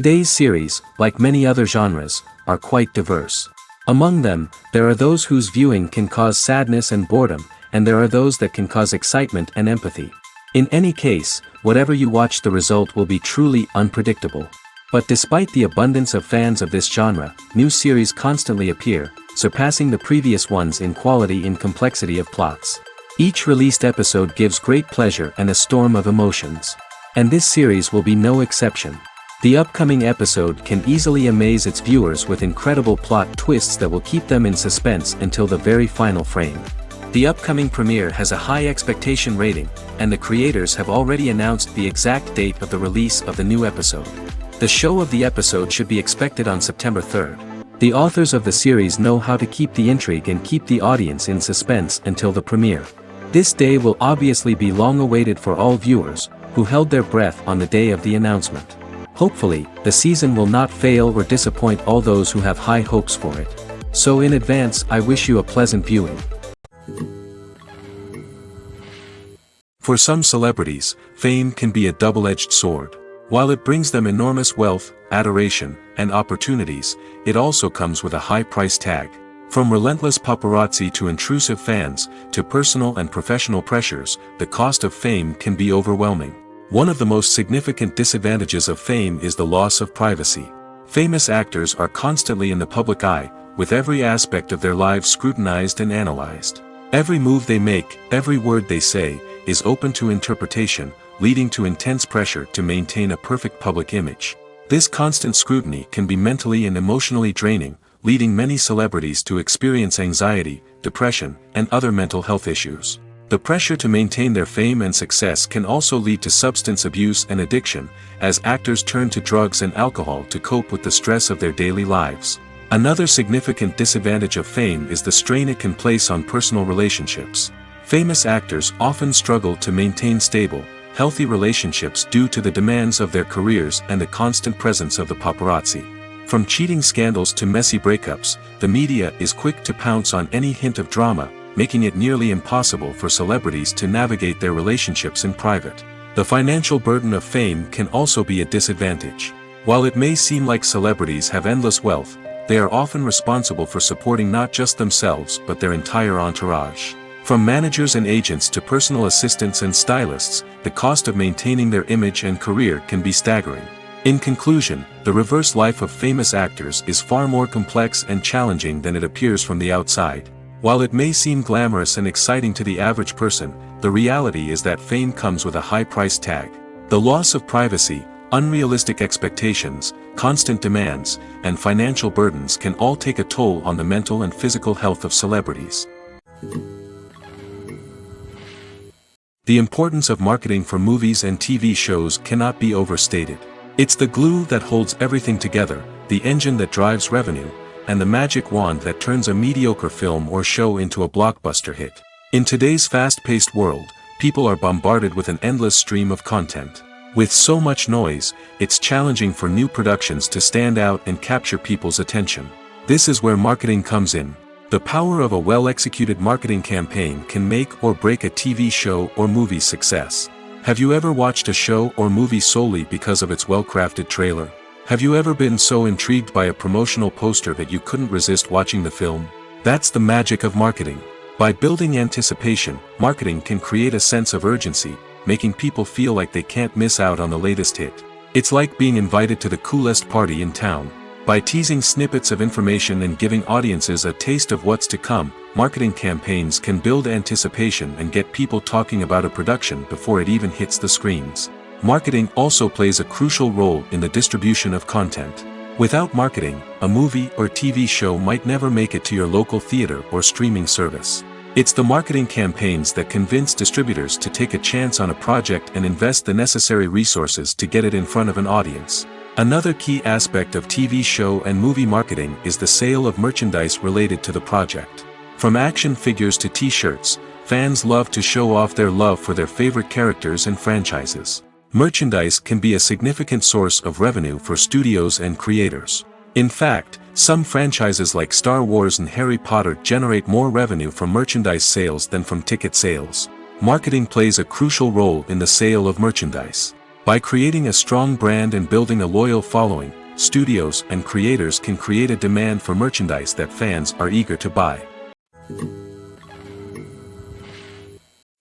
Today's series, like many other genres, are quite diverse. Among them, there are those whose viewing can cause sadness and boredom, and there are those that can cause excitement and empathy. In any case, whatever you watch, the result will be truly unpredictable. But despite the abundance of fans of this genre, new series constantly appear, surpassing the previous ones in quality and complexity of plots. Each released episode gives great pleasure and a storm of emotions. And this series will be no exception. The upcoming episode can easily amaze its viewers with incredible plot twists that will keep them in suspense until the very final frame. The upcoming premiere has a high expectation rating, and the creators have already announced the exact date of the release of the new episode. The show of the episode should be expected on September 3rd. The authors of the series know how to keep the intrigue and keep the audience in suspense until the premiere. This day will obviously be long awaited for all viewers, who held their breath on the day of the announcement. Hopefully, the season will not fail or disappoint all those who have high hopes for it. So in advance, I wish you a pleasant viewing. For some celebrities, fame can be a double-edged sword. While it brings them enormous wealth, adoration, and opportunities, it also comes with a high price tag. From relentless paparazzi to intrusive fans, to personal and professional pressures, the cost of fame can be overwhelming. One of the most significant disadvantages of fame is the loss of privacy. Famous actors are constantly in the public eye, with every aspect of their lives scrutinized and analyzed. Every move they make, every word they say, is open to interpretation, leading to intense pressure to maintain a perfect public image. This constant scrutiny can be mentally and emotionally draining, leading many celebrities to experience anxiety, depression, and other mental health issues. The pressure to maintain their fame and success can also lead to substance abuse and addiction, as actors turn to drugs and alcohol to cope with the stress of their daily lives. Another significant disadvantage of fame is the strain it can place on personal relationships. Famous actors often struggle to maintain stable, healthy relationships due to the demands of their careers and the constant presence of the paparazzi. From cheating scandals to messy breakups, the media is quick to pounce on any hint of drama, making it nearly impossible for celebrities to navigate their relationships in private. The financial burden of fame can also be a disadvantage. While it may seem like celebrities have endless wealth, they are often responsible for supporting not just themselves but their entire entourage. From managers and agents to personal assistants and stylists, the cost of maintaining their image and career can be staggering. In conclusion, the reverse life of famous actors is far more complex and challenging than it appears from the outside. While it may seem glamorous and exciting to the average person, the reality is that fame comes with a high price tag. The loss of privacy, unrealistic expectations, constant demands, and financial burdens can all take a toll on the mental and physical health of celebrities. The importance of marketing for movies and TV shows cannot be overstated. It's the glue that holds everything together, the engine that drives revenue, and the magic wand that turns a mediocre film or show into a blockbuster hit. In today's fast-paced world, people are bombarded with an endless stream of content. With so much noise, it's challenging for new productions to stand out and capture people's attention. This is where marketing comes in. The power of a well-executed marketing campaign can make or break a TV show or movie's success. Have you ever watched a show or movie solely because of its well-crafted trailer? Have you ever been so intrigued by a promotional poster that you couldn't resist watching the film? That's the magic of marketing. By building anticipation, marketing can create a sense of urgency, making people feel like they can't miss out on the latest hit. It's like being invited to the coolest party in town. By teasing snippets of information and giving audiences a taste of what's to come, marketing campaigns can build anticipation and get people talking about a production before it even hits the screens. Marketing also plays a crucial role in the distribution of content. Without marketing, a movie or TV show might never make it to your local theater or streaming service. It's the marketing campaigns that convince distributors to take a chance on a project and invest the necessary resources to get it in front of an audience. Another key aspect of TV show and movie marketing is the sale of merchandise related to the project. From action figures to t-shirts, fans love to show off their love for their favorite characters and franchises. Merchandise can be a significant source of revenue for studios and creators. In fact, some franchises like Star Wars and Harry Potter generate more revenue from merchandise sales than from ticket sales. Marketing plays a crucial role in the sale of merchandise. By creating a strong brand and building a loyal following, studios and creators can create a demand for merchandise that fans are eager to buy.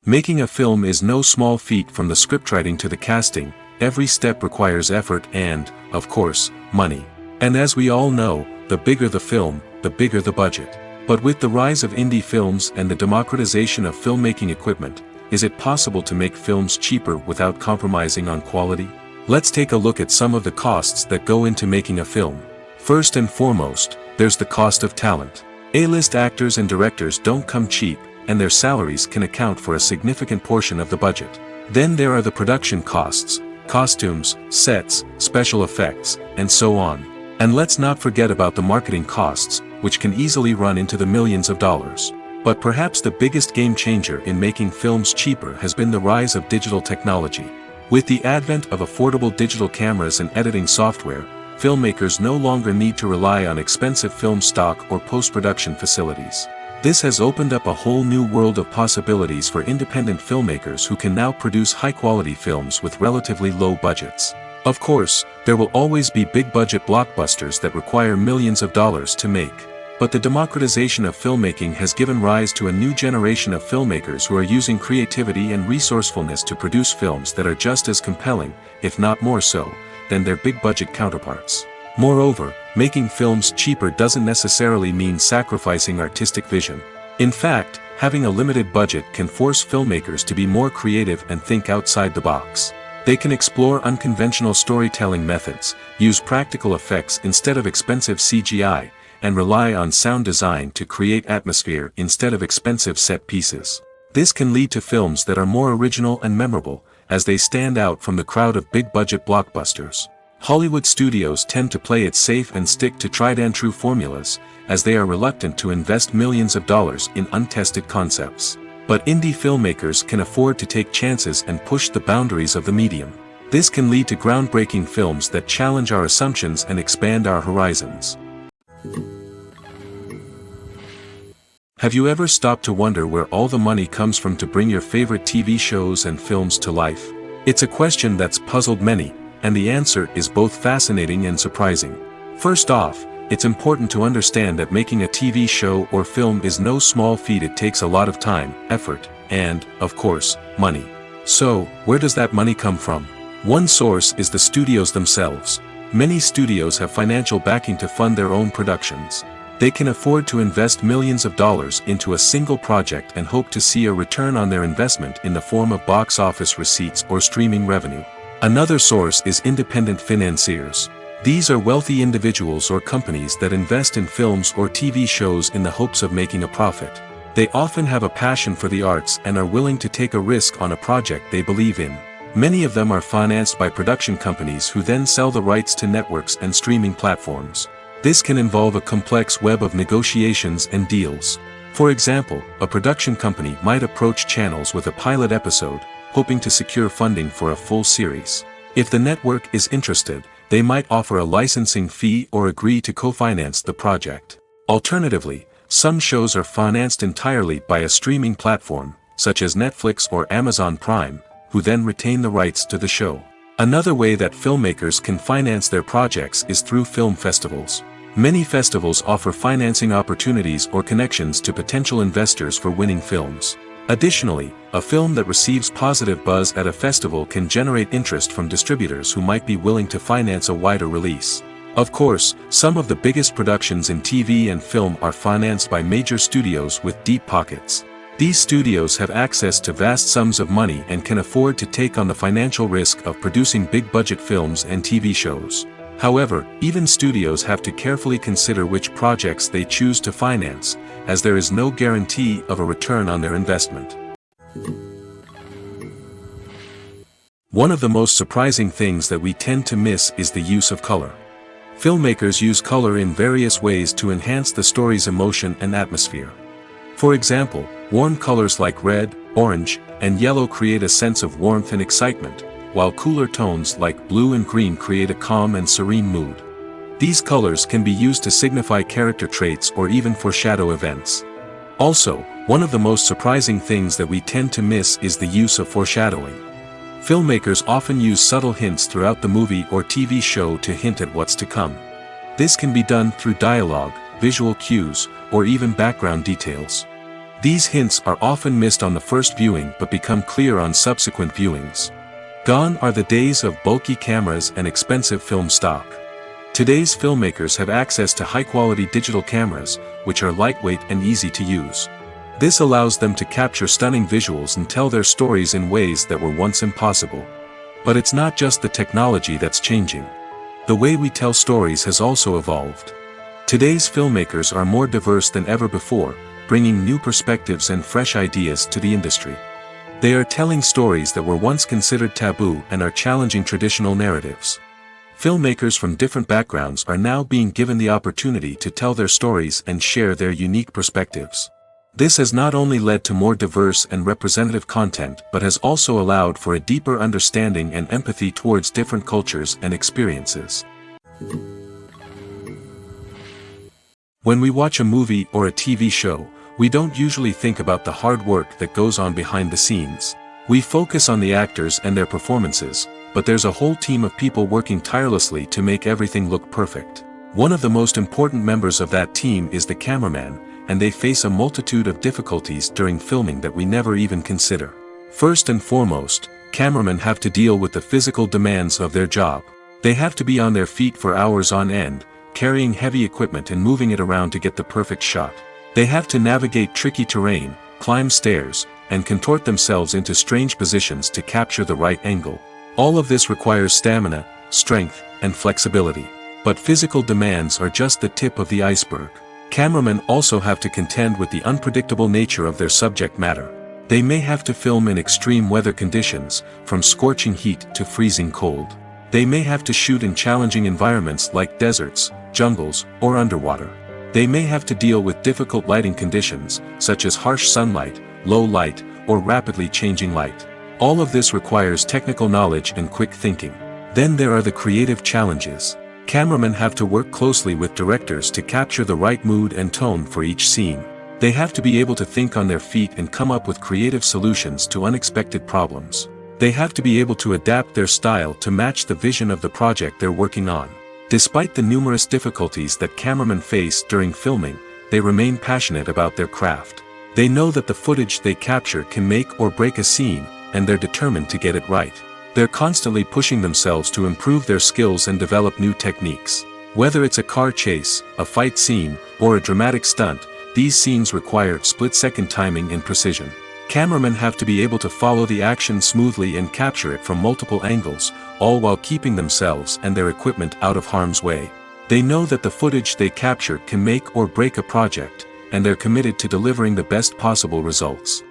Making a film is no small feat. From the scriptwriting to the casting, every step requires effort and, of course, money. And as we all know, the bigger the film, the bigger the budget. But with the rise of indie films and the democratization of filmmaking equipment, is it possible to make films cheaper without compromising on quality? Let's take a look at some of the costs that go into making a film. First and foremost, there's the cost of talent. A-list actors and directors don't come cheap, and their salaries can account for a significant portion of the budget. Then there are the production costs, costumes, sets, special effects, and so on. And let's not forget about the marketing costs, which can easily run into the millions of dollars. But perhaps the biggest game changer in making films cheaper has been the rise of digital technology. With the advent of affordable digital cameras and editing software, filmmakers no longer need to rely on expensive film stock or post-production facilities. This has opened up a whole new world of possibilities for independent filmmakers who can now produce high-quality films with relatively low budgets. Of course, there will always be big-budget blockbusters that require millions of dollars to make. But the democratization of filmmaking has given rise to a new generation of filmmakers who are using creativity and resourcefulness to produce films that are just as compelling, if not more so, than their big-budget counterparts. Moreover, making films cheaper doesn't necessarily mean sacrificing artistic vision. In fact, having a limited budget can force filmmakers to be more creative and think outside the box. They can explore unconventional storytelling methods, use practical effects instead of expensive CGI, and rely on sound design to create atmosphere instead of expensive set pieces. This can lead to films that are more original and memorable, as they stand out from the crowd of big-budget blockbusters. Hollywood studios tend to play it safe and stick to tried-and-true formulas, as they are reluctant to invest millions of dollars in untested concepts. But indie filmmakers can afford to take chances and push the boundaries of the medium. This can lead to groundbreaking films that challenge our assumptions and expand our horizons. Have you ever stopped to wonder where all the money comes from to bring your favorite TV shows and films to life? It's a question that's puzzled many, and the answer is both fascinating and surprising. First off, it's important to understand that making a TV show or film is no small feat. It takes a lot of time, effort, and, of course, money. So, where does that money come from? One source is the studios themselves. Many studios have financial backing to fund their own productions. They can afford to invest millions of dollars into a single project and hope to see a return on their investment in the form of box office receipts or streaming revenue. Another source is independent financiers. These are wealthy individuals or companies that invest in films or TV shows in the hopes of making a profit. They often have a passion for the arts and are willing to take a risk on a project they believe in. Many of them are financed by production companies who then sell the rights to networks and streaming platforms. This can involve a complex web of negotiations and deals. For example, a production company might approach channels with a pilot episode, hoping to secure funding for a full series. If the network is interested, they might offer a licensing fee or agree to co-finance the project. Alternatively, some shows are financed entirely by a streaming platform, such as Netflix or Amazon Prime, who then retain the rights to the show. Another way that filmmakers can finance their projects is through film festivals. Many festivals offer financing opportunities or connections to potential investors for winning films. Additionally, a film that receives positive buzz at a festival can generate interest from distributors who might be willing to finance a wider release. Of course, some of the biggest productions in TV and film are financed by major studios with deep pockets. These studios have access to vast sums of money and can afford to take on the financial risk of producing big-budget films and TV shows. However, even studios have to carefully consider which projects they choose to finance, as there is no guarantee of a return on their investment. One of the most surprising things that we tend to miss is the use of color. Filmmakers use color in various ways to enhance the story's emotion and atmosphere. For example, warm colors like red, orange, and yellow create a sense of warmth and excitement, while cooler tones like blue and green create a calm and serene mood. These colors can be used to signify character traits or even foreshadow events. Also, one of the most surprising things that we tend to miss is the use of foreshadowing. Filmmakers often use subtle hints throughout the movie or TV show to hint at what's to come. This can be done through dialogue, visual cues, or even background details. These hints are often missed on the first viewing but become clear on subsequent viewings. Gone are the days of bulky cameras and expensive film stock. Today's filmmakers have access to high-quality digital cameras, which are lightweight and easy to use. This allows them to capture stunning visuals and tell their stories in ways that were once impossible. But it's not just the technology that's changing. The way we tell stories has also evolved. Today's filmmakers are more diverse than ever before, bringing new perspectives and fresh ideas to the industry. They are telling stories that were once considered taboo and are challenging traditional narratives. Filmmakers from different backgrounds are now being given the opportunity to tell their stories and share their unique perspectives. This has not only led to more diverse and representative content but has also allowed for a deeper understanding and empathy towards different cultures and experiences. When we watch a movie or a TV show, we don't usually think about the hard work that goes on behind the scenes. We focus on the actors and their performances, but there's a whole team of people working tirelessly to make everything look perfect. One of the most important members of that team is the cameraman, and they face a multitude of difficulties during filming that we never even consider. First and foremost, cameramen have to deal with the physical demands of their job. They have to be on their feet for hours on end, carrying heavy equipment and moving it around to get the perfect shot. They have to navigate tricky terrain, climb stairs, and contort themselves into strange positions to capture the right angle. All of this requires stamina, strength, and flexibility. But physical demands are just the tip of the iceberg. Cameramen also have to contend with the unpredictable nature of their subject matter. They may have to film in extreme weather conditions, from scorching heat to freezing cold. They may have to shoot in challenging environments like deserts, jungles, or underwater. They may have to deal with difficult lighting conditions, such as harsh sunlight, low light, or rapidly changing light. All of this requires technical knowledge and quick thinking. Then there are the creative challenges. Cameramen have to work closely with directors to capture the right mood and tone for each scene. They have to be able to think on their feet and come up with creative solutions to unexpected problems. They have to be able to adapt their style to match the vision of the project they're working on. Despite the numerous difficulties that cameramen face during filming, they remain passionate about their craft. They know that the footage they capture can make or break a scene, and they're determined to get it right. They're constantly pushing themselves to improve their skills and develop new techniques. Whether it's a car chase, a fight scene, or a dramatic stunt, these scenes require split-second timing and precision. Cameramen have to be able to follow the action smoothly and capture it from multiple angles, all while keeping themselves and their equipment out of harm's way. They know that the footage they capture can make or break a project, and they're committed to delivering the best possible results.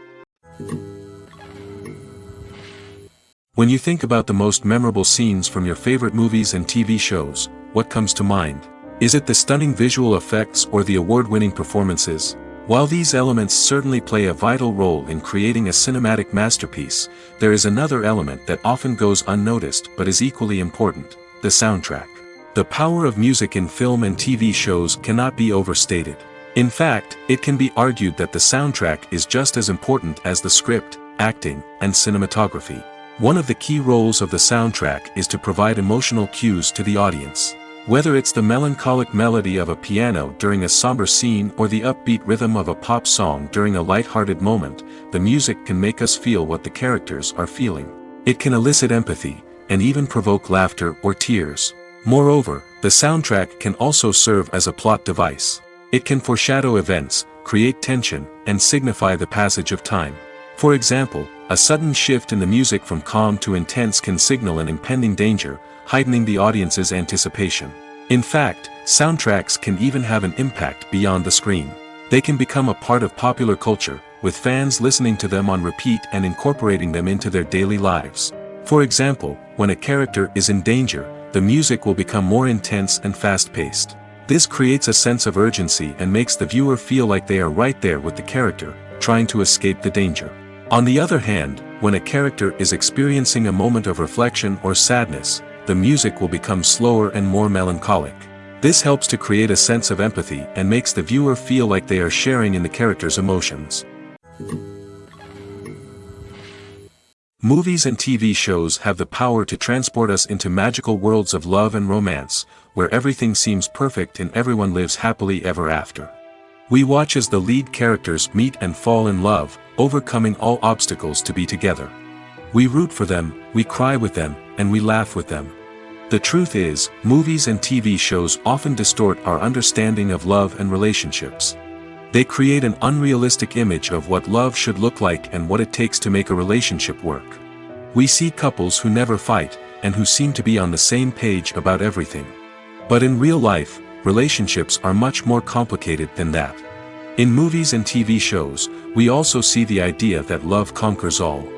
When you think about the most memorable scenes from your favorite movies and TV shows, what comes to mind? Is it the stunning visual effects or the award-winning performances? While these elements certainly play a vital role in creating a cinematic masterpiece, there is another element that often goes unnoticed but is equally important: the soundtrack. The power of music in film and TV shows cannot be overstated. In fact, it can be argued that the soundtrack is just as important as the script, acting, and cinematography. One of the key roles of the soundtrack is to provide emotional cues to the audience. Whether it's the melancholic melody of a piano during a somber scene or the upbeat rhythm of a pop song during a light-hearted moment, the music can make us feel what the characters are feeling. It can elicit empathy, and even provoke laughter or tears. Moreover, the soundtrack can also serve as a plot device. It can foreshadow events, create tension, and signify the passage of time. For example, a sudden shift in the music from calm to intense can signal an impending danger, heightening the audience's anticipation. In fact, soundtracks can even have an impact beyond the screen. They can become a part of popular culture, with fans listening to them on repeat and incorporating them into their daily lives. For example, when a character is in danger, the music will become more intense and fast-paced. This creates a sense of urgency and makes the viewer feel like they are right there with the character, trying to escape the danger. On the other hand, when a character is experiencing a moment of reflection or sadness, the music will become slower and more melancholic. This helps to create a sense of empathy and makes the viewer feel like they are sharing in the character's emotions. Movies and TV shows have the power to transport us into magical worlds of love and romance, where everything seems perfect and everyone lives happily ever after. We watch as the lead characters meet and fall in love, overcoming all obstacles to be together. We root for them, we cry with them, and we laugh with them. The truth is, movies and TV shows often distort our understanding of love and relationships. They create an unrealistic image of what love should look like and what it takes to make a relationship work. We see couples who never fight, and who seem to be on the same page about everything. But in real life, relationships are much more complicated than that. In movies and TV shows, we also see the idea that love conquers all.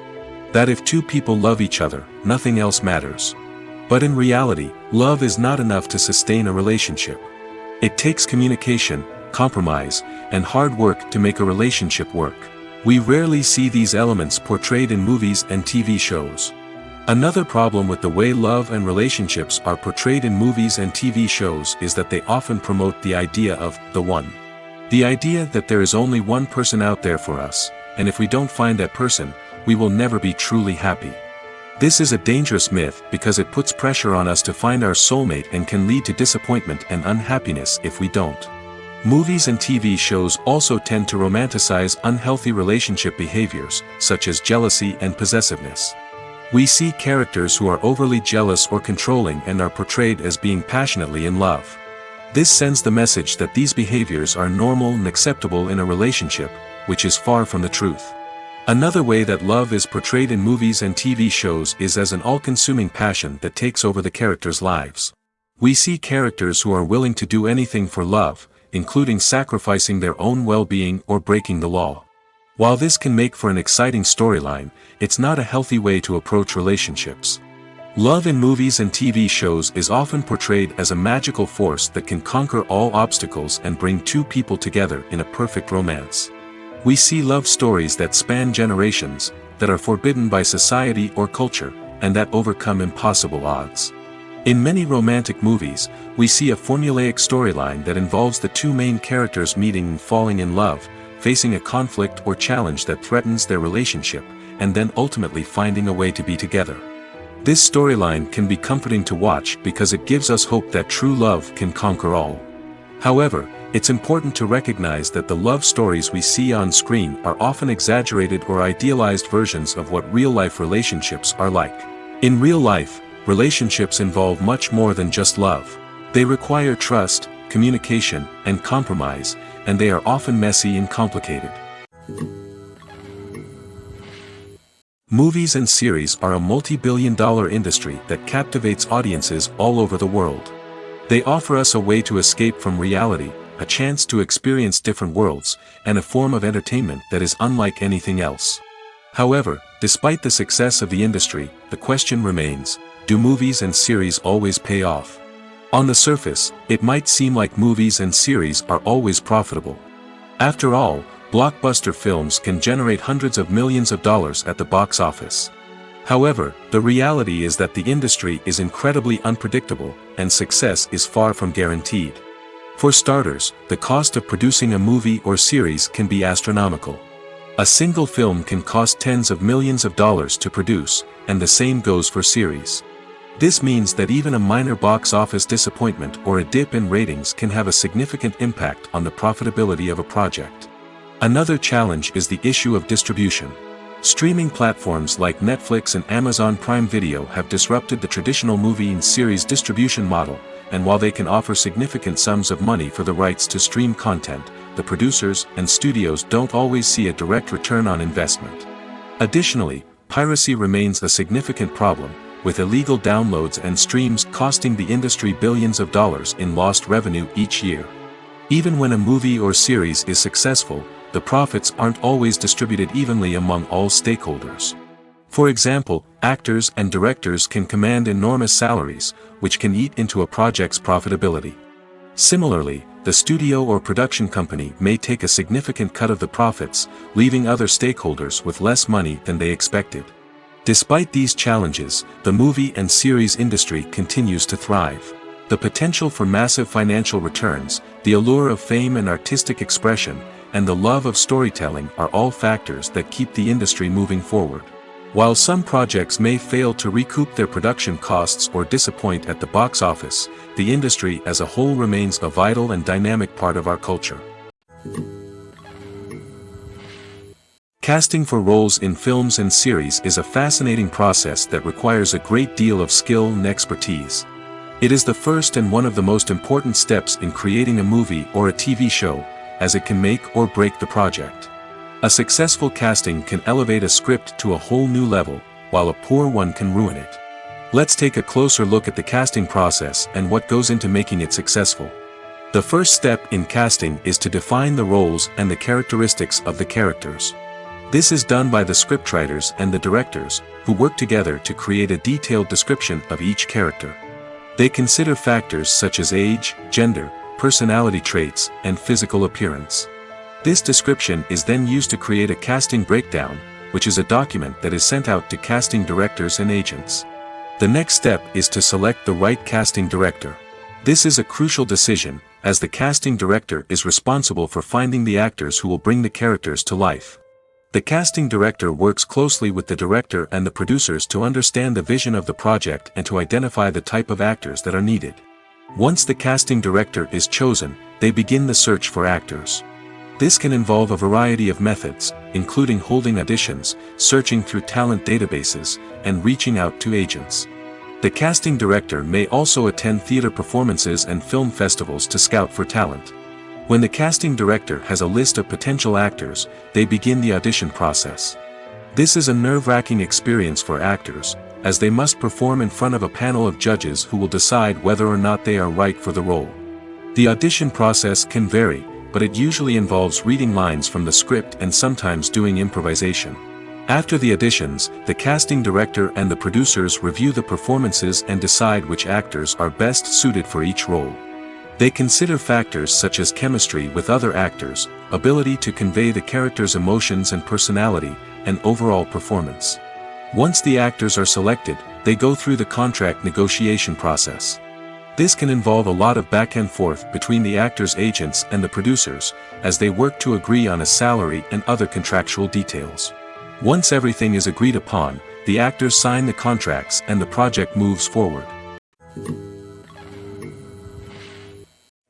That if two people love each other, nothing else matters. But in reality, love is not enough to sustain a relationship. It takes communication, compromise, and hard work to make a relationship work. We rarely see these elements portrayed in movies and TV shows. Another problem with the way love and relationships are portrayed in movies and TV shows is that they often promote the idea of the one. The idea that there is only one person out there for us, and if we don't find that person, we will never be truly happy. This is a dangerous myth because it puts pressure on us to find our soulmate and can lead to disappointment and unhappiness if we don't. Movies and TV shows also tend to romanticize unhealthy relationship behaviors, such as jealousy and possessiveness. We see characters who are overly jealous or controlling and are portrayed as being passionately in love. This sends the message that these behaviors are normal and acceptable in a relationship, which is far from the truth. Another way that love is portrayed in movies and TV shows is as an all-consuming passion that takes over the characters' lives. We see characters who are willing to do anything for love, including sacrificing their own well-being or breaking the law. While this can make for an exciting storyline, it's not a healthy way to approach relationships. Love in movies and TV shows is often portrayed as a magical force that can conquer all obstacles and bring two people together in a perfect romance. We see love stories that span generations, that are forbidden by society or culture, and that overcome impossible odds. In many romantic movies, we see a formulaic storyline that involves the two main characters meeting and falling in love, facing a conflict or challenge that threatens their relationship, and then ultimately finding a way to be together. This storyline can be comforting to watch because it gives us hope that true love can conquer all. However, it's important to recognize that the love stories we see on screen are often exaggerated or idealized versions of what real-life relationships are like. In real life, relationships involve much more than just love. They require trust, communication, and compromise, and they are often messy and complicated. Movies and series are a multi-billion-dollar industry that captivates audiences all over the world. They offer us a way to escape from reality, a chance to experience different worlds, and a form of entertainment that is unlike anything else. However, despite the success of the industry, the question remains, do movies and series always pay off? On the surface, it might seem like movies and series are always profitable. After all, blockbuster films can generate hundreds of millions of dollars at the box office. However, the reality is that the industry is incredibly unpredictable, and success is far from guaranteed. For starters, the cost of producing a movie or series can be astronomical. A single film can cost tens of millions of dollars to produce, and the same goes for series. This means that even a minor box office disappointment or a dip in ratings can have a significant impact on the profitability of a project. Another challenge is the issue of distribution. Streaming platforms like Netflix and Amazon Prime Video have disrupted the traditional movie and series distribution model, and while they can offer significant sums of money for the rights to stream content, the producers and studios don't always see a direct return on investment. Additionally, piracy remains a significant problem, with illegal downloads and streams costing the industry billions of dollars in lost revenue each year. Even when a movie or series is successful, the profits aren't always distributed evenly among all stakeholders. For example, actors and directors can command enormous salaries, which can eat into a project's profitability. Similarly, the studio or production company may take a significant cut of the profits, leaving other stakeholders with less money than they expected. Despite these challenges, the movie and series industry continues to thrive. The potential for massive financial returns, the allure of fame and artistic expression, and the love of storytelling are all factors that keep the industry moving forward. While some projects may fail to recoup their production costs or disappoint at the box office, the industry as a whole remains a vital and dynamic part of our culture. Casting for roles in films and series is a fascinating process that requires a great deal of skill and expertise. It is the first and one of the most important steps in creating a movie or a TV show, as it can make or break the project. A successful casting can elevate a script to a whole new level, while a poor one can ruin it. Let's take a closer look at the casting process and what goes into making it successful. The first step in casting is to define the roles and the characteristics of the characters. This is done by the scriptwriters and the directors, who work together to create a detailed description of each character. They consider factors such as age, gender, personality traits, and physical appearance. This description is then used to create a casting breakdown, which is a document that is sent out to casting directors and agents. The next step is to select the right casting director. This is a crucial decision, as the casting director is responsible for finding the actors who will bring the characters to life. The casting director works closely with the director and the producers to understand the vision of the project and to identify the type of actors that are needed. Once the casting director is chosen, they begin the search for actors. This can involve a variety of methods, including holding auditions, searching through talent databases, and reaching out to agents. The casting director may also attend theater performances and film festivals to scout for talent. When the casting director has a list of potential actors, they begin the audition process. This is a nerve-wracking experience for actors, as they must perform in front of a panel of judges who will decide whether or not they are right for the role. The audition process can vary, but it usually involves reading lines from the script and sometimes doing improvisation. After the auditions, the casting director and the producers review the performances and decide which actors are best suited for each role. They consider factors such as chemistry with other actors, ability to convey the character's emotions and personality, and overall performance. Once the actors are selected, they go through the contract negotiation process. This can involve a lot of back and forth between the actors' agents and the producers, as they work to agree on a salary and other contractual details. Once everything is agreed upon, the actors sign the contracts and the project moves forward.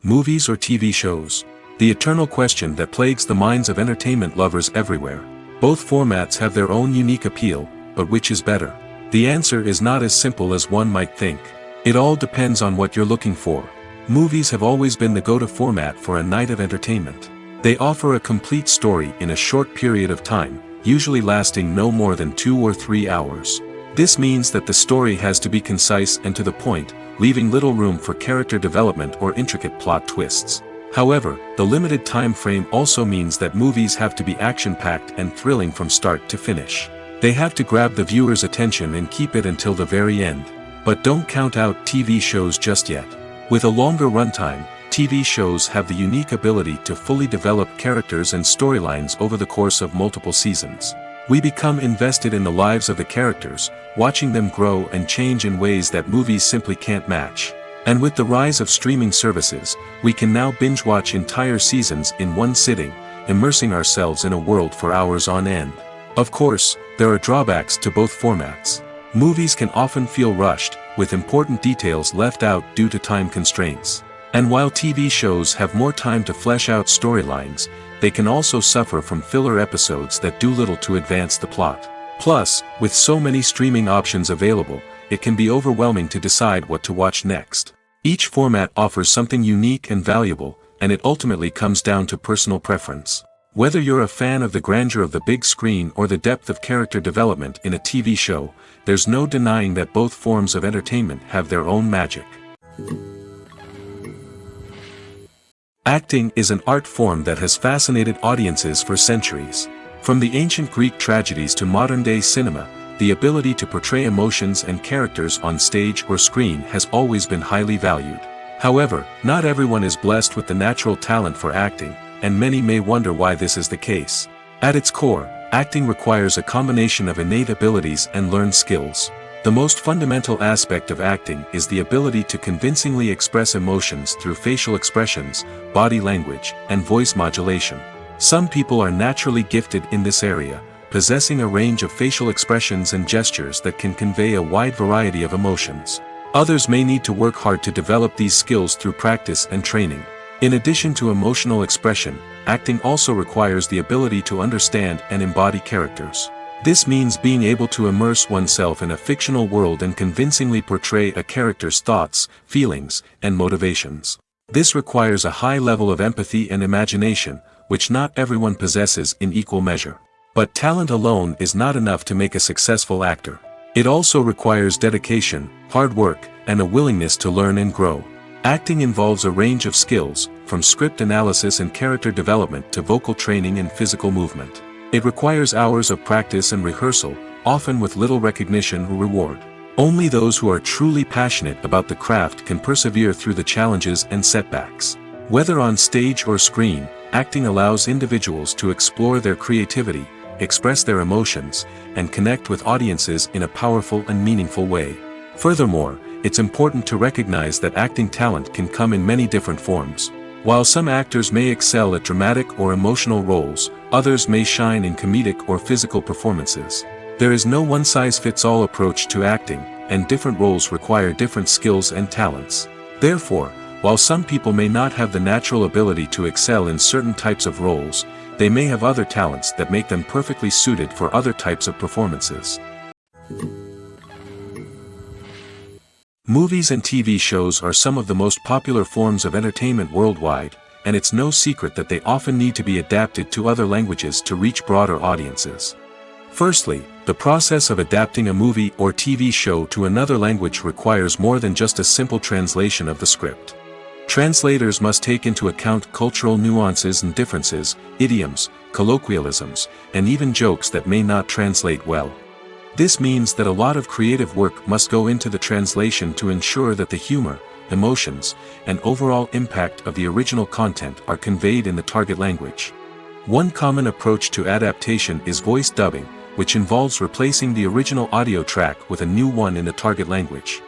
Movies or TV shows? The eternal question that plagues the minds of entertainment lovers everywhere. Both formats have their own unique appeal, but which is better? The answer is not as simple as one might think. It all depends on what you're looking for. Movies have always been the go-to format for a night of entertainment. They offer a complete story in a short period of time, usually lasting no more than 2 or 3 hours. This means that the story has to be concise and to the point, leaving little room for character development or intricate plot twists. However, the limited time frame also means that movies have to be action-packed and thrilling from start to finish. They have to grab the viewer's attention and keep it until the very end. But don't count out TV shows just yet. With a longer runtime, TV shows have the unique ability to fully develop characters and storylines over the course of multiple seasons. We become invested in the lives of the characters, watching them grow and change in ways that movies simply can't match. And with the rise of streaming services, we can now binge-watch entire seasons in one sitting, immersing ourselves in a world for hours on end. Of course, there are drawbacks to both formats. Movies can often feel rushed, with important details left out due to time constraints. And while TV shows have more time to flesh out storylines, they can also suffer from filler episodes that do little to advance the plot. Plus, with so many streaming options available, it can be overwhelming to decide what to watch next. Each format offers something unique and valuable, and it ultimately comes down to personal preference. Whether you're a fan of the grandeur of the big screen or the depth of character development in a TV show, there's no denying that both forms of entertainment have their own magic. Acting is an art form that has fascinated audiences for centuries. From the ancient Greek tragedies to modern-day cinema, the ability to portray emotions and characters on stage or screen has always been highly valued. However, not everyone is blessed with the natural talent for acting, and many may wonder why this is the case. At its core, acting requires a combination of innate abilities and learned skills. The most fundamental aspect of acting is the ability to convincingly express emotions through facial expressions, body language, and voice modulation. Some people are naturally gifted in this area, possessing a range of facial expressions and gestures that can convey a wide variety of emotions. Others may need to work hard to develop these skills through practice and training. In addition to emotional expression, acting also requires the ability to understand and embody characters. This means being able to immerse oneself in a fictional world and convincingly portray a character's thoughts, feelings, and motivations. This requires a high level of empathy and imagination, which not everyone possesses in equal measure. But talent alone is not enough to make a successful actor. It also requires dedication, hard work, and a willingness to learn and grow. Acting involves a range of skills, from script analysis and character development to vocal training and physical movement. It requires hours of practice and rehearsal, often with little recognition or reward. Only those who are truly passionate about the craft can persevere through the challenges and setbacks. Whether on stage or screen, acting allows individuals to explore their creativity, express their emotions, and connect with audiences in a powerful and meaningful way. Furthermore, it's important to recognize that acting talent can come in many different forms. While some actors may excel at dramatic or emotional roles, others may shine in comedic or physical performances. There is no one-size-fits-all approach to acting, and different roles require different skills and talents. Therefore, while some people may not have the natural ability to excel in certain types of roles, they may have other talents that make them perfectly suited for other types of performances. Movies and TV shows are some of the most popular forms of entertainment worldwide, and it's no secret that they often need to be adapted to other languages to reach broader audiences. Firstly, the process of adapting a movie or TV show to another language requires more than just a simple translation of the script. Translators must take into account cultural nuances and differences, idioms, colloquialisms, and even jokes that may not translate well. This means that a lot of creative work must go into the translation to ensure that the humor, emotions, and overall impact of the original content are conveyed in the target language. One common approach to adaptation is voice dubbing, which involves replacing the original audio track with a new one in the target language.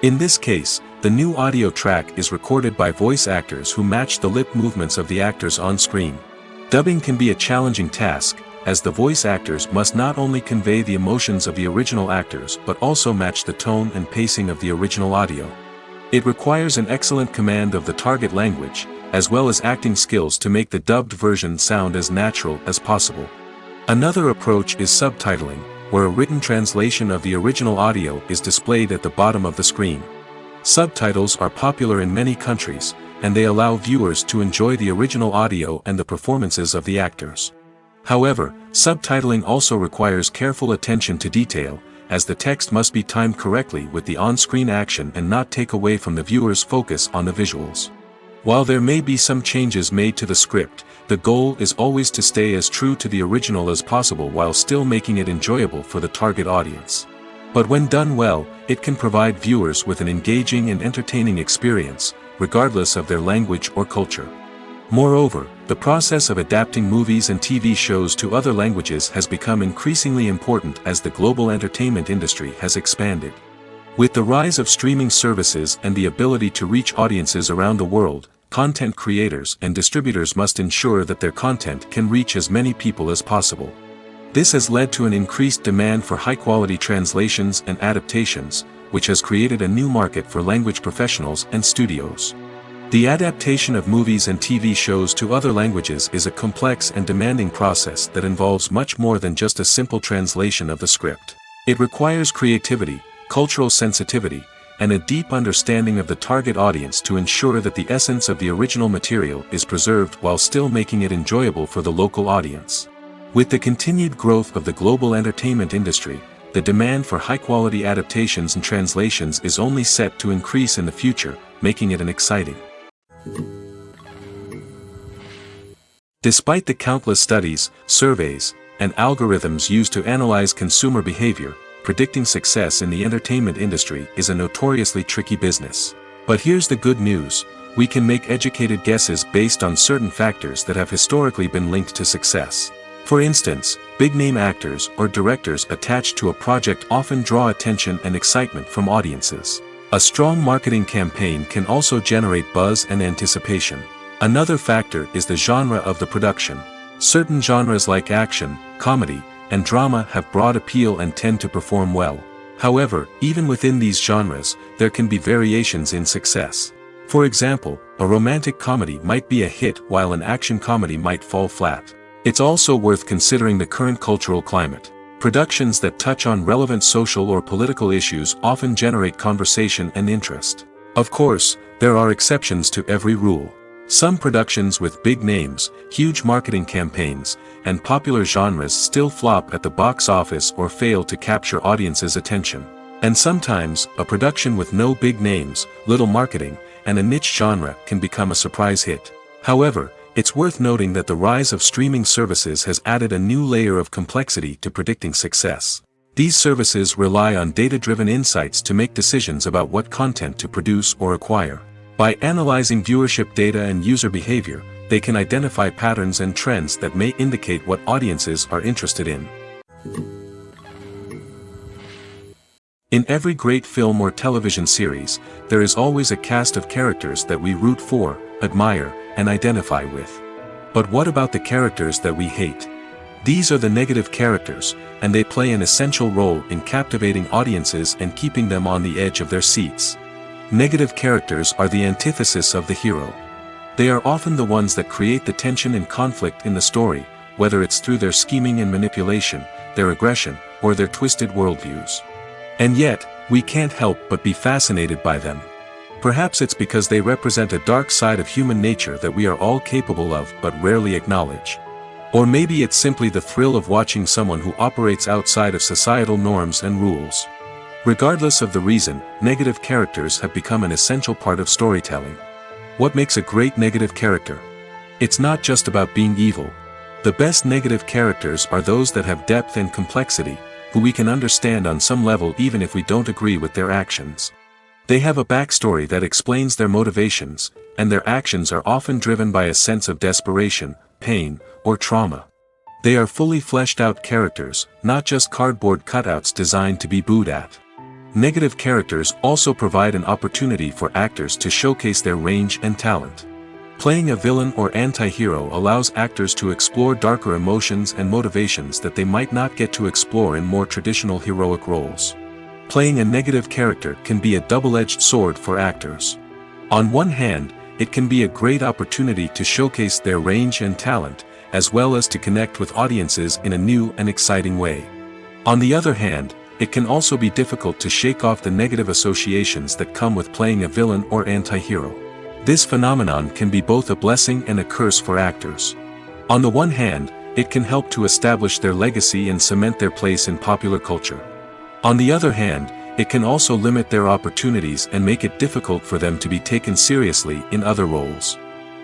In this case, the new audio track is recorded by voice actors who match the lip movements of the actors on screen. Dubbing can be a challenging task, as the voice actors must not only convey the emotions of the original actors but also match the tone and pacing of the original audio. It requires an excellent command of the target language, as well as acting skills to make the dubbed version sound as natural as possible. Another approach is subtitling, where a written translation of the original audio is displayed at the bottom of the screen. Subtitles are popular in many countries, and they allow viewers to enjoy the original audio and the performances of the actors. However, subtitling also requires careful attention to detail, as the text must be timed correctly with the on-screen action and not take away from the viewer's focus on the visuals. While there may be some changes made to the script, the goal is always to stay as true to the original as possible while still making it enjoyable for the target audience. But when done well, it can provide viewers with an engaging and entertaining experience, regardless of their language or culture. Moreover, the process of adapting movies and TV shows to other languages has become increasingly important as the global entertainment industry has expanded. With the rise of streaming services and the ability to reach audiences around the world, content creators and distributors must ensure that their content can reach as many people as possible. This has led to an increased demand for high-quality translations and adaptations, which has created a new market for language professionals and studios. The adaptation of movies and TV shows to other languages is a complex and demanding process that involves much more than just a simple translation of the script. It requires creativity, cultural sensitivity, and a deep understanding of the target audience to ensure that the essence of the original material is preserved while still making it enjoyable for the local audience. With the continued growth of the global entertainment industry, the demand for high-quality adaptations and translations is only set to increase in the future, making it an exciting. Despite the countless studies, surveys, and algorithms used to analyze consumer behavior, predicting success in the entertainment industry is a notoriously tricky business. But here's the good news: we can make educated guesses based on certain factors that have historically been linked to success. For instance, big-name actors or directors attached to a project often draw attention and excitement from audiences. A strong marketing campaign can also generate buzz and anticipation. Another factor is the genre of the production. Certain genres like action, comedy, and drama have broad appeal and tend to perform well. However, even within these genres, there can be variations in success. For example, a romantic comedy might be a hit while an action comedy might fall flat. It's also worth considering the current cultural climate. Productions that touch on relevant social or political issues often generate conversation and interest. Of course, there are exceptions to every rule. Some productions with big names, huge marketing campaigns, and popular genres still flop at the box office or fail to capture audiences' attention. And sometimes, a production with no big names, little marketing, and a niche genre can become a surprise hit. However, it's worth noting that the rise of streaming services has added a new layer of complexity to predicting success. These services rely on data-driven insights to make decisions about what content to produce or acquire. By analyzing viewership data and user behavior, they can identify patterns and trends that may indicate what audiences are interested in. In every great film or television series, there is always a cast of characters that we root for, admire, and identify with. But what about the characters that we hate? These are the negative characters, and they play an essential role in captivating audiences and keeping them on the edge of their seats. Negative characters are the antithesis of the hero. They are often the ones that create the tension and conflict in the story, whether it's through their scheming and manipulation, their aggression, or their twisted worldviews. And yet, we can't help but be fascinated by them. Perhaps it's because they represent a dark side of human nature that we are all capable of but rarely acknowledge. Or maybe it's simply the thrill of watching someone who operates outside of societal norms and rules. Regardless of the reason, negative characters have become an essential part of storytelling. What makes a great negative character? It's not just about being evil. The best negative characters are those that have depth and complexity, who we can understand on some level even if we don't agree with their actions. They have a backstory that explains their motivations, and their actions are often driven by a sense of desperation, pain, or trauma. They are fully fleshed out characters, not just cardboard cutouts designed to be booed at. Negative characters also provide an opportunity for actors to showcase their range and talent. Playing a villain or anti-hero allows actors to explore darker emotions and motivations that they might not get to explore in more traditional heroic roles. Playing a negative character can be a double-edged sword for actors. On one hand, it can be a great opportunity to showcase their range and talent, as well as to connect with audiences in a new and exciting way. On the other hand, it can also be difficult to shake off the negative associations that come with playing a villain or anti-hero. This phenomenon can be both a blessing and a curse for actors. On the one hand, it can help to establish their legacy and cement their place in popular culture. On the other hand, it can also limit their opportunities and make it difficult for them to be taken seriously in other roles.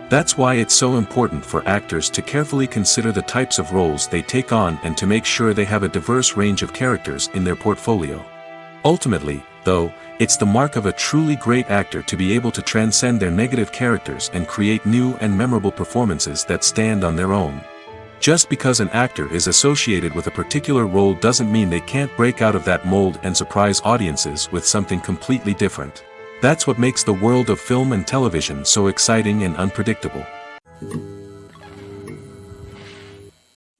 That's why it's so important for actors to carefully consider the types of roles they take on and to make sure they have a diverse range of characters in their portfolio. Ultimately, though, it's the mark of a truly great actor to be able to transcend their negative characters and create new and memorable performances that stand on their own. Just because an actor is associated with a particular role doesn't mean they can't break out of that mold and surprise audiences with something completely different. That's what makes the world of film and television so exciting and unpredictable.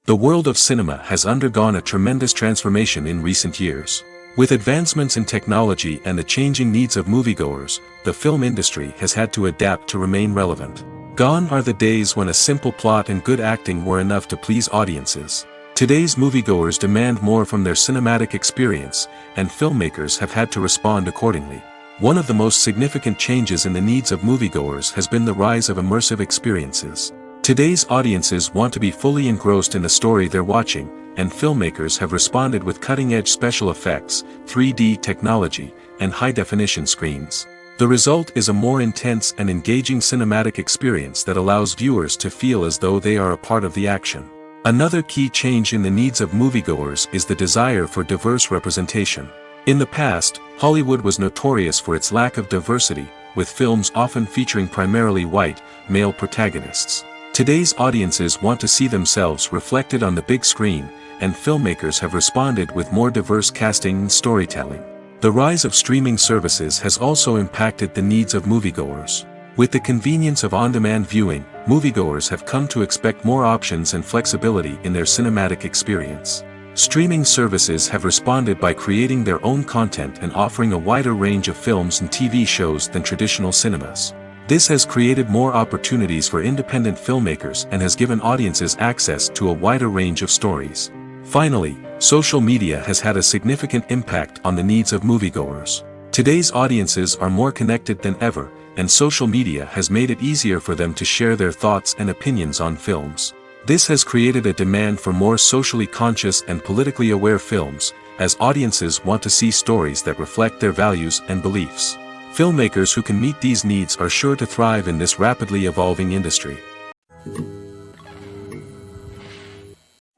The world of cinema has undergone a tremendous transformation in recent years. With advancements in technology and the changing needs of moviegoers, the film industry has had to adapt to remain relevant. Gone are the days when a simple plot and good acting were enough to please audiences. Today's moviegoers demand more from their cinematic experience, and filmmakers have had to respond accordingly. One of the most significant changes in the needs of moviegoers has been the rise of immersive experiences. Today's audiences want to be fully engrossed in the story they're watching, and filmmakers have responded with cutting-edge special effects, 3D technology, and high-definition screens. The result is a more intense and engaging cinematic experience that allows viewers to feel as though they are a part of the action. Another key change in the needs of moviegoers is the desire for diverse representation. In the past, Hollywood was notorious for its lack of diversity, with films often featuring primarily white, male protagonists. Today's audiences want to see themselves reflected on the big screen, and filmmakers have responded with more diverse casting and storytelling. The rise of streaming services has also impacted the needs of moviegoers. With the convenience of on-demand viewing, moviegoers have come to expect more options and flexibility in their cinematic experience. Streaming services have responded by creating their own content and offering a wider range of films and TV shows than traditional cinemas. This has created more opportunities for independent filmmakers and has given audiences access to a wider range of stories. Finally, social media has had a significant impact on the needs of moviegoers. Today's audiences are more connected than ever, and social media has made it easier for them to share their thoughts and opinions on films. This has created a demand for more socially conscious and politically aware films, as audiences want to see stories that reflect their values and beliefs. Filmmakers who can meet these needs are sure to thrive in this rapidly evolving industry.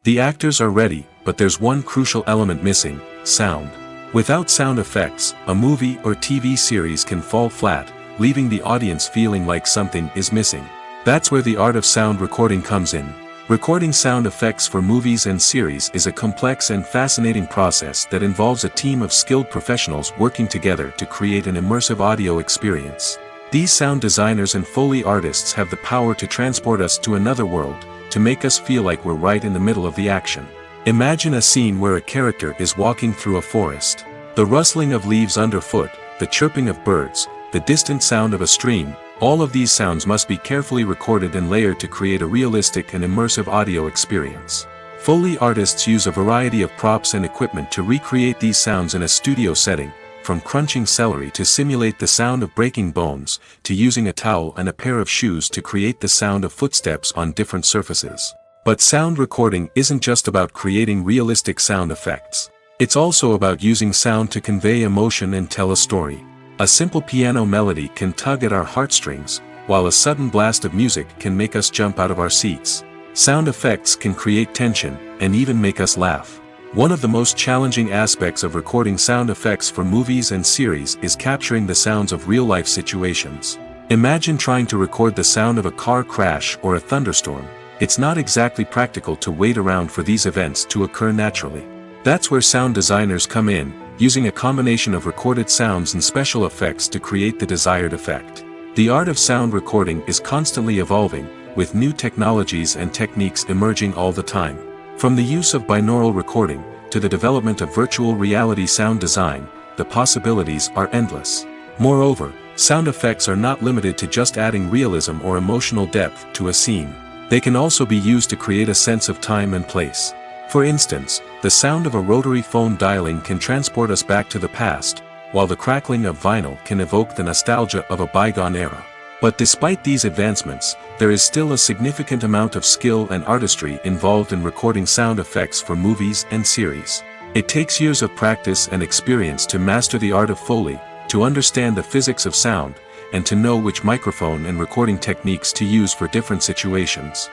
The actors are ready, but there's one crucial element missing: sound. Without sound effects, a movie or TV series can fall flat, leaving the audience feeling like something is missing. That's where the art of sound recording comes in. Recording sound effects for movies and series is a complex and fascinating process that involves a team of skilled professionals working together to create an immersive audio experience. These sound designers and Foley artists have the power to transport us to another world, to make us feel like we're right in the middle of the action. Imagine a scene where a character is walking through a forest. The rustling of leaves underfoot, the chirping of birds, the distant sound of a stream, all of these sounds must be carefully recorded and layered to create a realistic and immersive audio experience. Foley artists use a variety of props and equipment to recreate these sounds in a studio setting, from crunching celery to simulate the sound of breaking bones, to using a towel and a pair of shoes to create the sound of footsteps on different surfaces. But sound recording isn't just about creating realistic sound effects. It's also about using sound to convey emotion and tell a story. A simple piano melody can tug at our heartstrings, while a sudden blast of music can make us jump out of our seats. Sound effects can create tension, and even make us laugh. One of the most challenging aspects of recording sound effects for movies and series is capturing the sounds of real-life situations. Imagine trying to record the sound of a car crash or a thunderstorm. It's not exactly practical to wait around for these events to occur naturally. That's where sound designers come in, using a combination of recorded sounds and special effects to create the desired effect. The art of sound recording is constantly evolving, with new technologies and techniques emerging all the time. From the use of binaural recording, to the development of virtual reality sound design, the possibilities are endless. Moreover, sound effects are not limited to just adding realism or emotional depth to a scene. They can also be used to create a sense of time and place. For instance, the sound of a rotary phone dialing can transport us back to the past, while the crackling of vinyl can evoke the nostalgia of a bygone era. But despite these advancements, there is still a significant amount of skill and artistry involved in recording sound effects for movies and series. It takes years of practice and experience to master the art of Foley, to understand the physics of sound, and to know which microphone and recording techniques to use for different situations.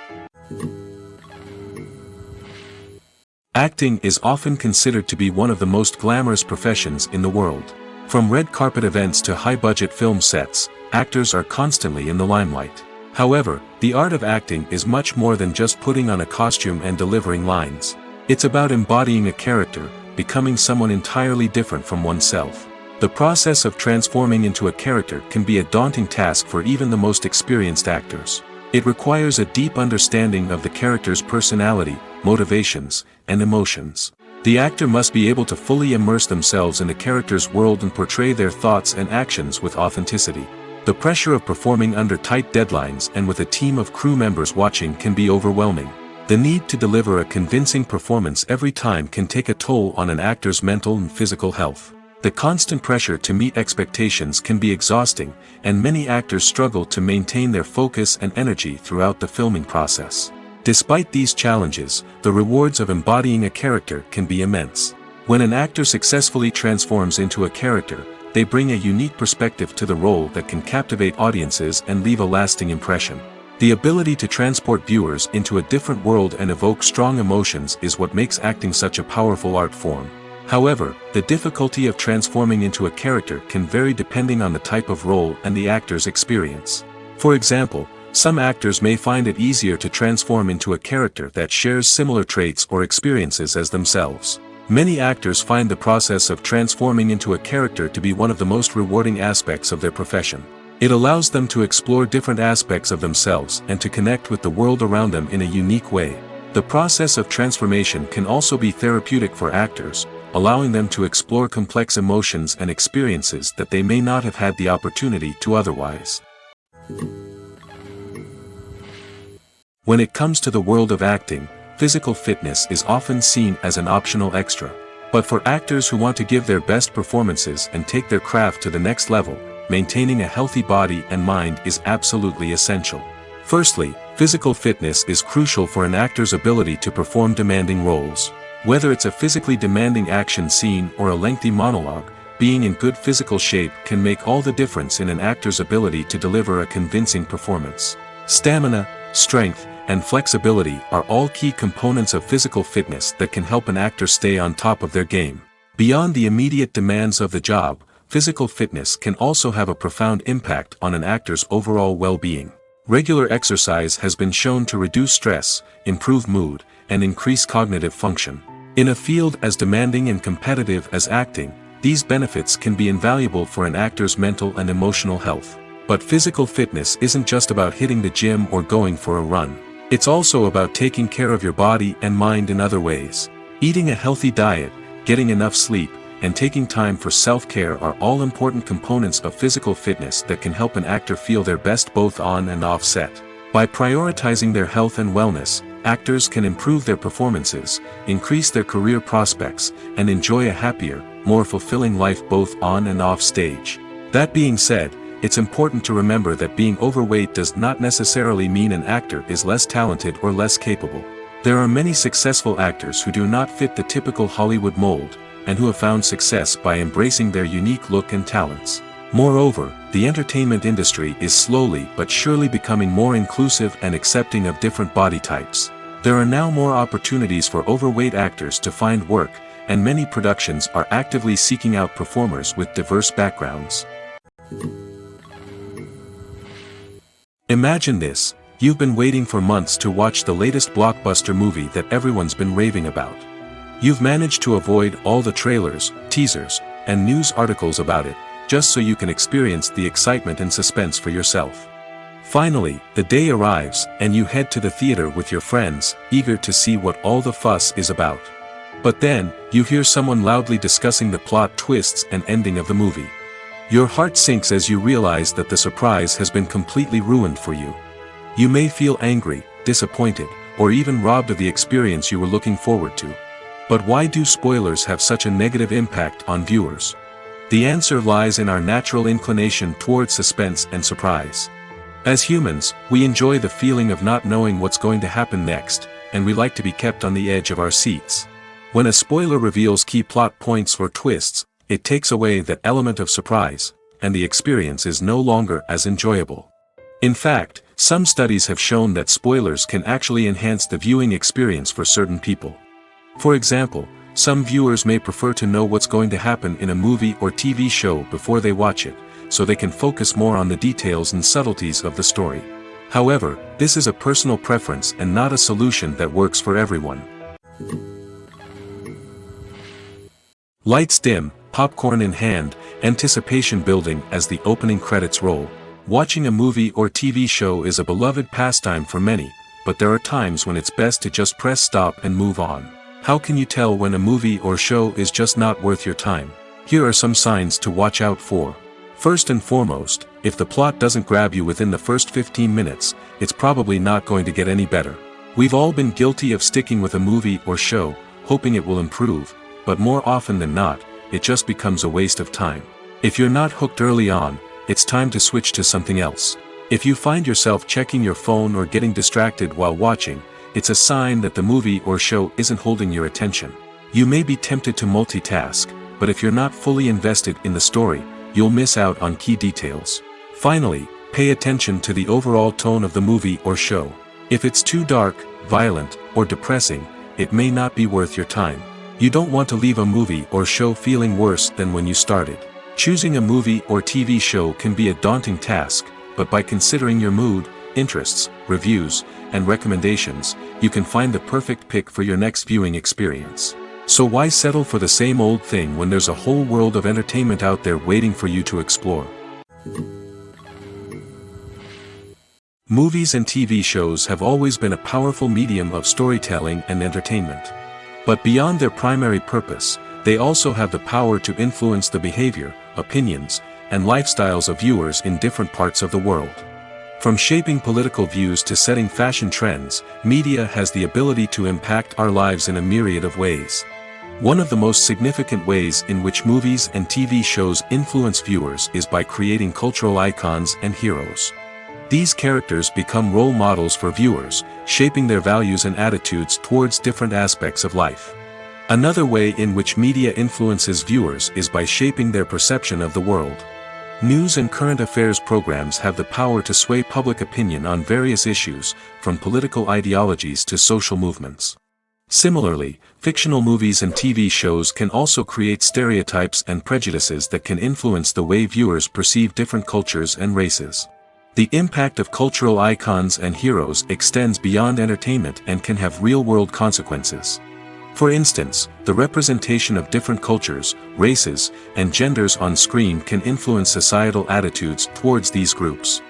Acting is often considered to be one of the most glamorous professions in the world. From red carpet events to high-budget film sets, actors are constantly in the limelight. However, the art of acting is much more than just putting on a costume and delivering lines. It's about embodying a character, becoming someone entirely different from oneself. The process of transforming into a character can be a daunting task for even the most experienced actors. It requires a deep understanding of the character's personality, motivations, and emotions. The actor must be able to fully immerse themselves in the character's world and portray their thoughts and actions with authenticity. The pressure of performing under tight deadlines and with a team of crew members watching can be overwhelming. The need to deliver a convincing performance every time can take a toll on an actor's mental and physical health. The constant pressure to meet expectations can be exhausting, and many actors struggle to maintain their focus and energy throughout the filming process. Despite these challenges, the rewards of embodying a character can be immense. When an actor successfully transforms into a character, they bring a unique perspective to the role that can captivate audiences and leave a lasting impression. The ability to transport viewers into a different world and evoke strong emotions is what makes acting such a powerful art form. However, the difficulty of transforming into a character can vary depending on the type of role and the actor's experience. For example, some actors may find it easier to transform into a character that shares similar traits or experiences as themselves. Many actors find the process of transforming into a character to be one of the most rewarding aspects of their profession. It allows them to explore different aspects of themselves and to connect with the world around them in a unique way. The process of transformation can also be therapeutic for actors, allowing them to explore complex emotions and experiences that they may not have had the opportunity to otherwise. When it comes to the world of acting, physical fitness is often seen as an optional extra. But for actors who want to give their best performances and take their craft to the next level, maintaining a healthy body and mind is absolutely essential. Firstly, physical fitness is crucial for an actor's ability to perform demanding roles. Whether it's a physically demanding action scene or a lengthy monologue, being in good physical shape can make all the difference in an actor's ability to deliver a convincing performance. Stamina, strength, and flexibility are all key components of physical fitness that can help an actor stay on top of their game. Beyond the immediate demands of the job, physical fitness can also have a profound impact on an actor's overall well-being. Regular exercise has been shown to reduce stress, improve mood, and increase cognitive function. In a field as demanding and competitive as acting, these benefits can be invaluable for an actor's mental and emotional health. But physical fitness isn't just about hitting the gym or going for a run. It's also about taking care of your body and mind in other ways. Eating a healthy diet, getting enough sleep, and taking time for self-care are all important components of physical fitness that can help an actor feel their best both on and off set. By prioritizing their health and wellness, actors can improve their performances, increase their career prospects, and enjoy a happier, more fulfilling life both on and off stage. That being said, it's important to remember that being overweight does not necessarily mean an actor is less talented or less capable. There are many successful actors who do not fit the typical Hollywood mold, and who have found success by embracing their unique look and talents. Moreover, the entertainment industry is slowly but surely becoming more inclusive and accepting of different body types. There are now more opportunities for overweight actors to find work, and many productions are actively seeking out performers with diverse backgrounds. Imagine this: you've been waiting for months to watch the latest blockbuster movie that everyone's been raving about. You've managed to avoid all the trailers, teasers, and news articles about it, just so you can experience the excitement and suspense for yourself. Finally, the day arrives, and you head to the theater with your friends, eager to see what all the fuss is about. But then, you hear someone loudly discussing the plot twists and ending of the movie. Your heart sinks as you realize that the surprise has been completely ruined for you. You may feel angry, disappointed, or even robbed of the experience you were looking forward to. But why do spoilers have such a negative impact on viewers? The answer lies in our natural inclination toward suspense and surprise. As humans, we enjoy the feeling of not knowing what's going to happen next, and we like to be kept on the edge of our seats. When a spoiler reveals key plot points or twists, it takes away that element of surprise, and the experience is no longer as enjoyable. In fact, some studies have shown that spoilers can actually enhance the viewing experience for certain people. For example, some viewers may prefer to know what's going to happen in a movie or TV show before they watch it, so they can focus more on the details and subtleties of the story. However, this is a personal preference and not a solution that works for everyone. Lights dim, popcorn in hand, anticipation building as the opening credits roll. Watching a movie or TV show is a beloved pastime for many, but there are times when it's best to just press stop and move on. How can you tell when a movie or show is just not worth your time? Here are some signs to watch out for. First and foremost, if the plot doesn't grab you within the first 15 minutes, it's probably not going to get any better. We've all been guilty of sticking with a movie or show, hoping it will improve, but more often than not, it just becomes a waste of time. If you're not hooked early on, it's time to switch to something else. If you find yourself checking your phone or getting distracted while watching, it's a sign that the movie or show isn't holding your attention. You may be tempted to multitask, but if you're not fully invested in the story, you'll miss out on key details. Finally, pay attention to the overall tone of the movie or show. If it's too dark, violent, or depressing, it may not be worth your time. You don't want to leave a movie or show feeling worse than when you started. Choosing a movie or TV show can be a daunting task, but by considering your mood, interests, reviews, and recommendations, you can find the perfect pick for your next viewing experience. So why settle for the same old thing when there's a whole world of entertainment out there waiting for you to explore? Movies and TV shows have always been a powerful medium of storytelling and entertainment. But beyond their primary purpose, they also have the power to influence the behavior, opinions, and lifestyles of viewers in different parts of the world. From shaping political views to setting fashion trends, media has the ability to impact our lives in a myriad of ways. One of the most significant ways in which movies and TV shows influence viewers is by creating cultural icons and heroes. These characters become role models for viewers, shaping their values and attitudes towards different aspects of life. Another way in which media influences viewers is by shaping their perception of the world. News and current affairs programs have the power to sway public opinion on various issues, from political ideologies to social movements. Similarly, fictional movies and TV shows can also create stereotypes and prejudices that can influence the way viewers perceive different cultures and races. The impact of cultural icons and heroes extends beyond entertainment and can have real-world consequences. For instance, the representation of different cultures, races, and genders on screen can influence societal attitudes towards these groups.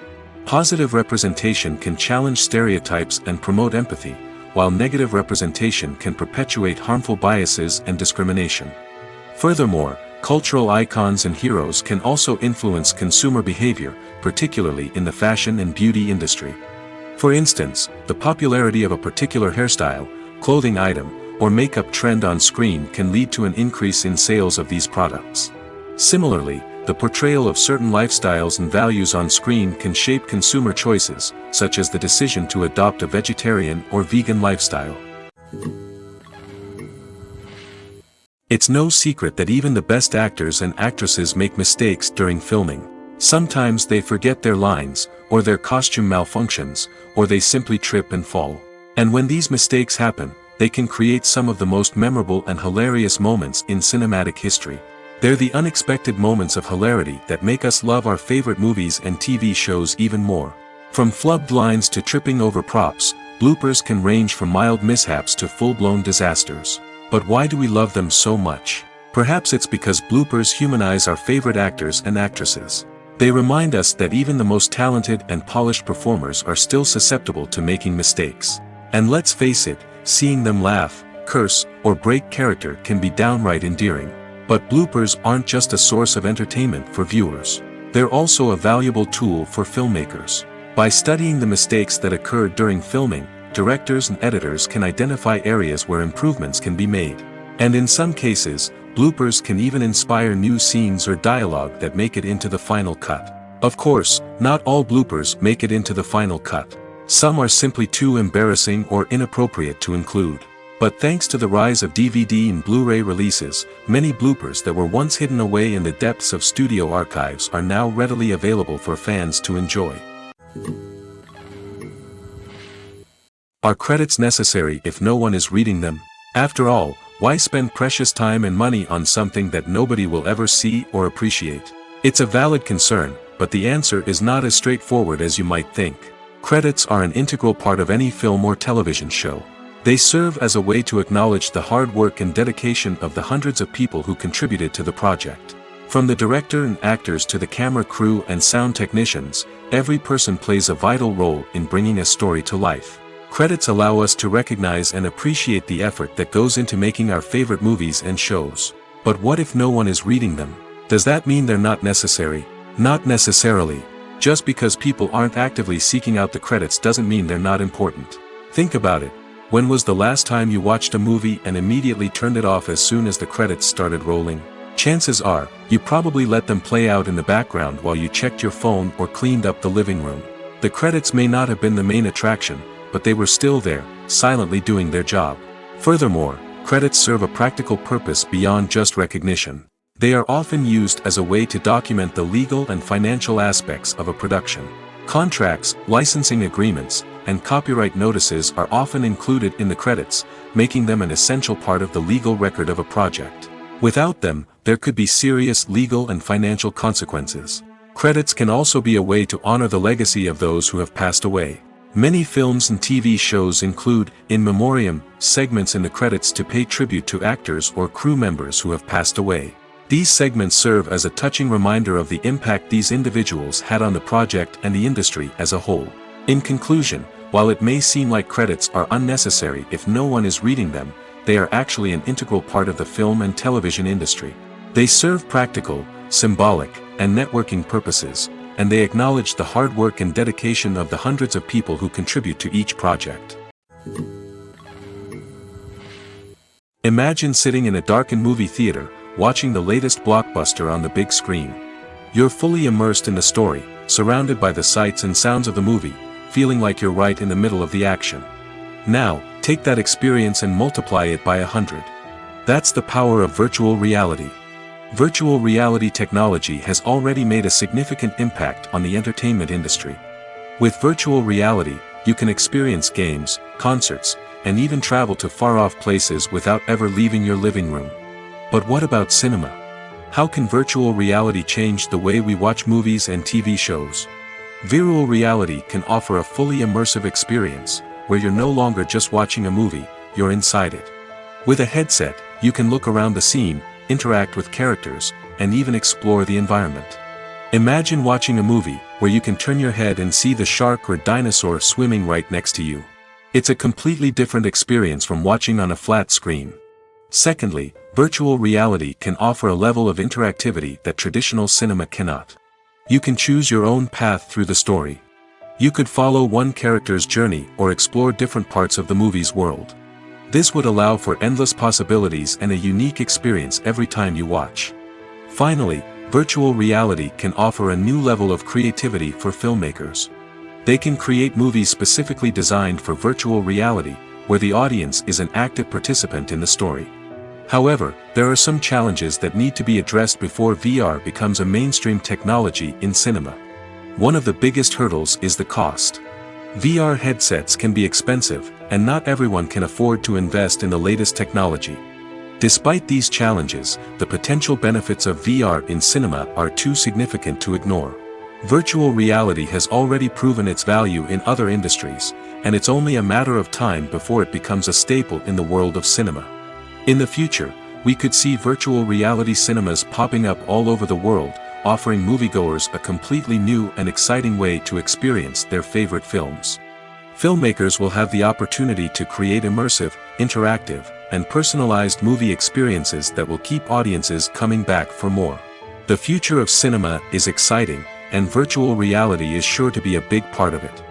Positive representation can challenge stereotypes and promote empathy, while negative representation can perpetuate harmful biases and discrimination. Furthermore, cultural icons and heroes can also influence consumer behavior, particularly in the fashion and beauty industry. For instance, the popularity of a particular hairstyle, clothing item, or makeup trend on screen can lead to an increase in sales of these products. Similarly, the portrayal of certain lifestyles and values on screen can shape consumer choices, such as the decision to adopt a vegetarian or vegan lifestyle. It's no secret that even the best actors and actresses make mistakes during filming. Sometimes they forget their lines, or their costume malfunctions, or they simply trip and fall. And when these mistakes happen, they can create some of the most memorable and hilarious moments in cinematic history. They're the unexpected moments of hilarity that make us love our favorite movies and TV shows even more. From flubbed lines to tripping over props, bloopers can range from mild mishaps to full-blown disasters. But why do we love them so much? Perhaps it's because bloopers humanize our favorite actors and actresses. They remind us that even the most talented and polished performers are still susceptible to making mistakes. And let's face it, seeing them laugh, curse, or break character can be downright endearing. But bloopers aren't just a source of entertainment for viewers. They're also a valuable tool for filmmakers. By studying the mistakes that occurred during filming, directors and editors can identify areas where improvements can be made. And in some cases, bloopers can even inspire new scenes or dialogue that make it into the final cut. Of course, not all bloopers make it into the final cut. Some are simply too embarrassing or inappropriate to include. But thanks to the rise of DVD and Blu-ray releases, many bloopers that were once hidden away in the depths of studio archives are now readily available for fans to enjoy. Are credits necessary if no one is reading them? After all, why spend precious time and money on something that nobody will ever see or appreciate? It's a valid concern, but the answer is not as straightforward as you might think. Credits are an integral part of any film or television show. They serve as a way to acknowledge the hard work and dedication of the hundreds of people who contributed to the project. From the director and actors to the camera crew and sound technicians, every person plays a vital role in bringing a story to life. Credits allow us to recognize and appreciate the effort that goes into making our favorite movies and shows. But what if no one is reading them? Does that mean they're not necessary? Not necessarily. Just because people aren't actively seeking out the credits doesn't mean they're not important. Think about it. When was the last time you watched a movie and immediately turned it off as soon as the credits started rolling? Chances are, you probably let them play out in the background while you checked your phone or cleaned up the living room. The credits may not have been the main attraction, but they were still there, silently doing their job. Furthermore, credits serve a practical purpose beyond just recognition. They are often used as a way to document the legal and financial aspects of a production. Contracts, licensing agreements, and copyright notices are often included in the credits, making them an essential part of the legal record of a project. Without them, there could be serious legal and financial consequences. Credits can also be a way to honor the legacy of those who have passed away. Many films and TV shows include, in memoriam, segments in the credits to pay tribute to actors or crew members who have passed away. These segments serve as a touching reminder of the impact these individuals had on the project and the industry as a whole. In conclusion, while it may seem like credits are unnecessary if no one is reading them, they are actually an integral part of the film and television industry. They serve practical, symbolic, and networking purposes, and they acknowledge the hard work and dedication of the hundreds of people who contribute to each project. Imagine sitting in a darkened movie theater, watching the latest blockbuster on the big screen. You're fully immersed in the story, surrounded by the sights and sounds of the movie, feeling like you're right in the middle of the action. Now, take that experience and multiply it by 100. That's the power of virtual reality. Virtual reality technology has already made a significant impact on the entertainment industry. With virtual reality, you can experience games, concerts, and even travel to far-off places without ever leaving your living room. But what about cinema? How can virtual reality change the way we watch movies and TV shows? Virtual reality can offer a fully immersive experience, where you're no longer just watching a movie, you're inside it. With a headset, you can look around the scene, interact with characters, and even explore the environment. Imagine watching a movie, where you can turn your head and see the shark or dinosaur swimming right next to you. It's a completely different experience from watching on a flat screen. Secondly, virtual reality can offer a level of interactivity that traditional cinema cannot. You can choose your own path through the story. You could follow one character's journey or explore different parts of the movie's world. This would allow for endless possibilities and a unique experience every time you watch. Finally, virtual reality can offer a new level of creativity for filmmakers. They can create movies specifically designed for virtual reality, where the audience is an active participant in the story. However, there are some challenges that need to be addressed before VR becomes a mainstream technology in cinema. One of the biggest hurdles is the cost. VR headsets can be expensive, and not everyone can afford to invest in the latest technology. Despite these challenges, the potential benefits of VR in cinema are too significant to ignore. Virtual reality has already proven its value in other industries, and it's only a matter of time before it becomes a staple in the world of cinema. In the future, we could see virtual reality cinemas popping up all over the world, offering moviegoers a completely new and exciting way to experience their favorite films. Filmmakers will have the opportunity to create immersive, interactive, and personalized movie experiences that will keep audiences coming back for more. The future of cinema is exciting, and virtual reality is sure to be a big part of it.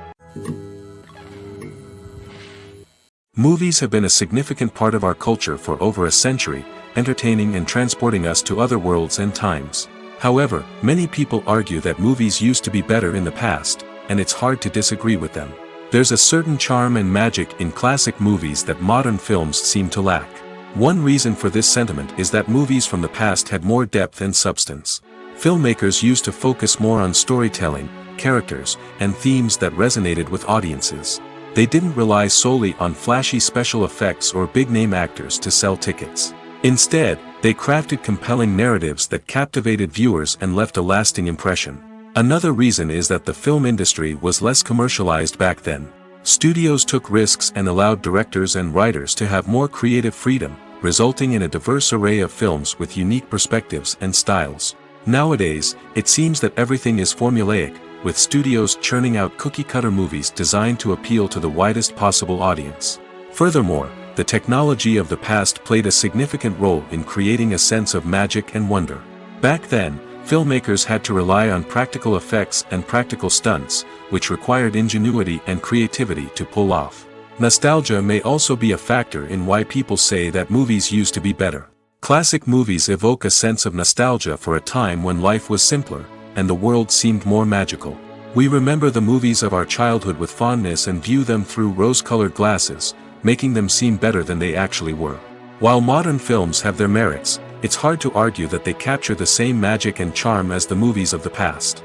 Movies have been a significant part of our culture for over a century, entertaining and transporting us to other worlds and times. However, many people argue that movies used to be better in the past, and it's hard to disagree with them. There's a certain charm and magic in classic movies that modern films seem to lack. One reason for this sentiment is that movies from the past had more depth and substance. Filmmakers used to focus more on storytelling, characters, and themes that resonated with audiences. They didn't rely solely on flashy special effects or big-name actors to sell tickets. Instead, they crafted compelling narratives that captivated viewers and left a lasting impression. Another reason is that the film industry was less commercialized back then. Studios took risks and allowed directors and writers to have more creative freedom, resulting in a diverse array of films with unique perspectives and styles. Nowadays, it seems that everything is formulaic, with studios churning out cookie-cutter movies designed to appeal to the widest possible audience. Furthermore, the technology of the past played a significant role in creating a sense of magic and wonder. Back then, filmmakers had to rely on practical effects and practical stunts, which required ingenuity and creativity to pull off. Nostalgia may also be a factor in why people say that movies used to be better. Classic movies evoke a sense of nostalgia for a time when life was simpler, and the world seemed more magical. We remember the movies of our childhood with fondness and view them through rose-colored glasses, making them seem better than they actually were. While modern films have their merits, it's hard to argue that they capture the same magic and charm as the movies of the past.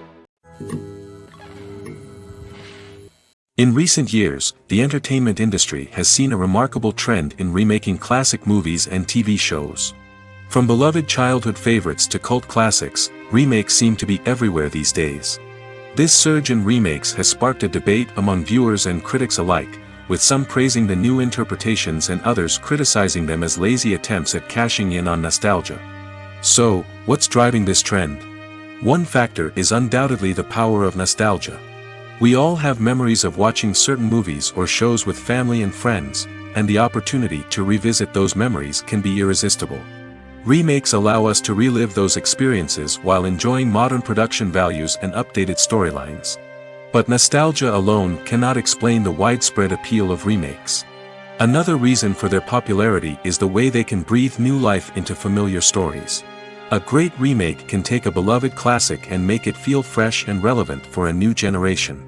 In recent years, the entertainment industry has seen a remarkable trend in remaking classic movies and TV shows. From beloved childhood favorites to cult classics, remakes seem to be everywhere these days. This surge in remakes has sparked a debate among viewers and critics alike, with some praising the new interpretations and others criticizing them as lazy attempts at cashing in on nostalgia. So, what's driving this trend? One factor is undoubtedly the power of nostalgia. We all have memories of watching certain movies or shows with family and friends, and the opportunity to revisit those memories can be irresistible. Remakes allow us to relive those experiences while enjoying modern production values and updated storylines. But nostalgia alone cannot explain the widespread appeal of remakes. Another reason for their popularity is the way they can breathe new life into familiar stories. A great remake can take a beloved classic and make it feel fresh and relevant for a new generation.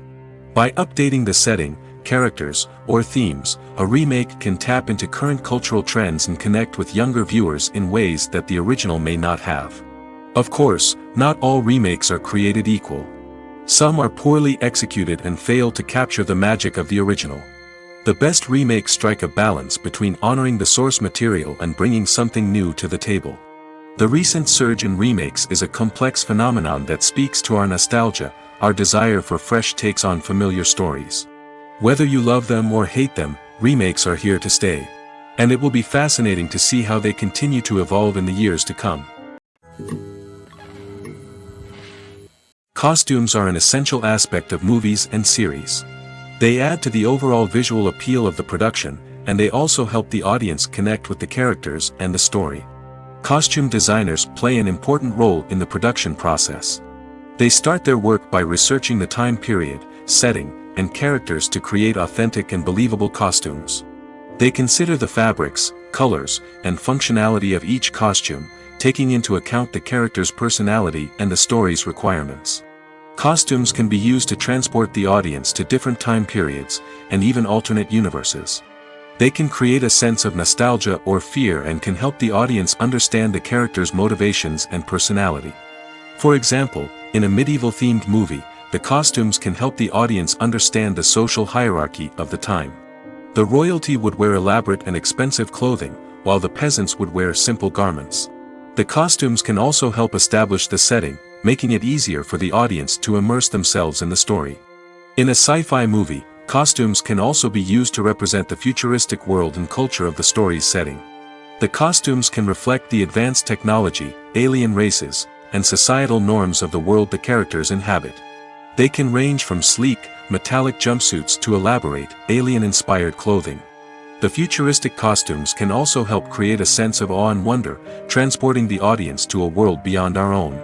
By updating the setting, characters, or themes, a remake can tap into current cultural trends and connect with younger viewers in ways that the original may not have. Of course, not all remakes are created equal. Some are poorly executed and fail to capture the magic of the original. The best remakes strike a balance between honoring the source material and bringing something new to the table. The recent surge in remakes is a complex phenomenon that speaks to our nostalgia, our desire for fresh takes on familiar stories. Whether you love them or hate them, remakes are here to stay. And it will be fascinating to see how they continue to evolve in the years to come. Costumes are an essential aspect of movies and series. They add to the overall visual appeal of the production, and they also help the audience connect with the characters and the story. Costume designers play an important role in the production process. They start their work by researching the time period, setting, and characters to create authentic and believable costumes. They consider the fabrics, colors, and functionality of each costume, taking into account the character's personality and the story's requirements. Costumes can be used to transport the audience to different time periods, and even alternate universes. They can create a sense of nostalgia or fear and can help the audience understand the character's motivations and personality. For example, in a medieval-themed movie, the costumes can help the audience understand the social hierarchy of the time. The royalty would wear elaborate and expensive clothing, while the peasants would wear simple garments. The costumes can also help establish the setting, making it easier for the audience to immerse themselves in the story. In a sci-fi movie, costumes can also be used to represent the futuristic world and culture of the story's setting. The costumes can reflect the advanced technology, alien races, and societal norms of the world the characters inhabit. They can range from sleek, metallic jumpsuits to elaborate, alien-inspired clothing. The futuristic costumes can also help create a sense of awe and wonder, transporting the audience to a world beyond our own.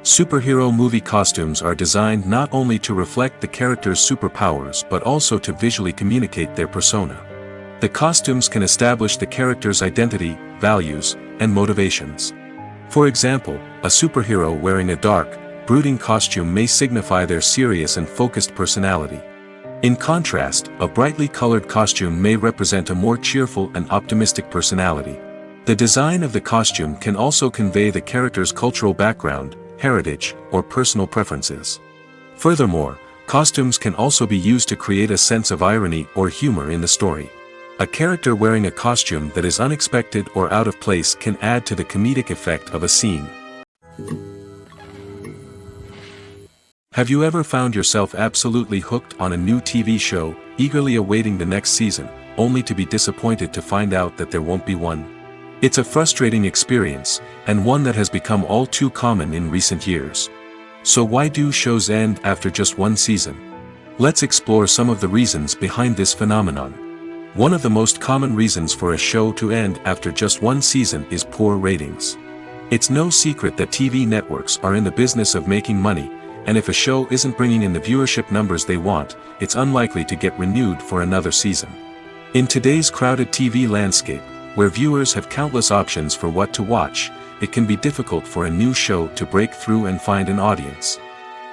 Superhero movie costumes are designed not only to reflect the character's superpowers but also to visually communicate their persona. The costumes can establish the character's identity, values, and motivations. For example, a superhero wearing a dark, brooding costume may signify their serious and focused personality. In contrast, a brightly colored costume may represent a more cheerful and optimistic personality. The design of the costume can also convey the character's cultural background, heritage, or personal preferences. Furthermore, costumes can also be used to create a sense of irony or humor in the story. A character wearing a costume that is unexpected or out of place can add to the comedic effect of a scene. Have you ever found yourself absolutely hooked on a new TV show, eagerly awaiting the next season, only to be disappointed to find out that there won't be one? It's a frustrating experience, and one that has become all too common in recent years. So why do shows end after just one season? Let's explore some of the reasons behind this phenomenon. One of the most common reasons for a show to end after just one season is poor ratings. It's no secret that TV networks are in the business of making money, and if a show isn't bringing in the viewership numbers they want, it's unlikely to get renewed for another season. In today's crowded TV landscape, where viewers have countless options for what to watch, it can be difficult for a new show to break through and find an audience.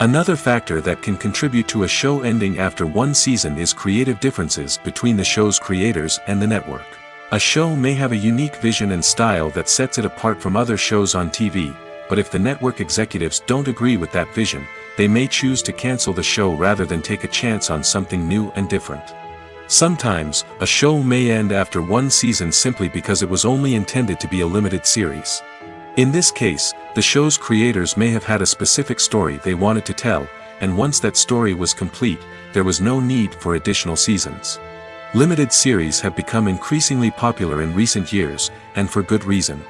Another factor that can contribute to a show ending after one season is creative differences between the show's creators and the network. A show may have a unique vision and style that sets it apart from other shows on TV, but if the network executives don't agree with that vision, they may choose to cancel the show rather than take a chance on something new and different. Sometimes, a show may end after one season simply because it was only intended to be a limited series. In this case, the show's creators may have had a specific story they wanted to tell, and once that story was complete, there was no need for additional seasons. Limited series have become increasingly popular in recent years, and for good reason.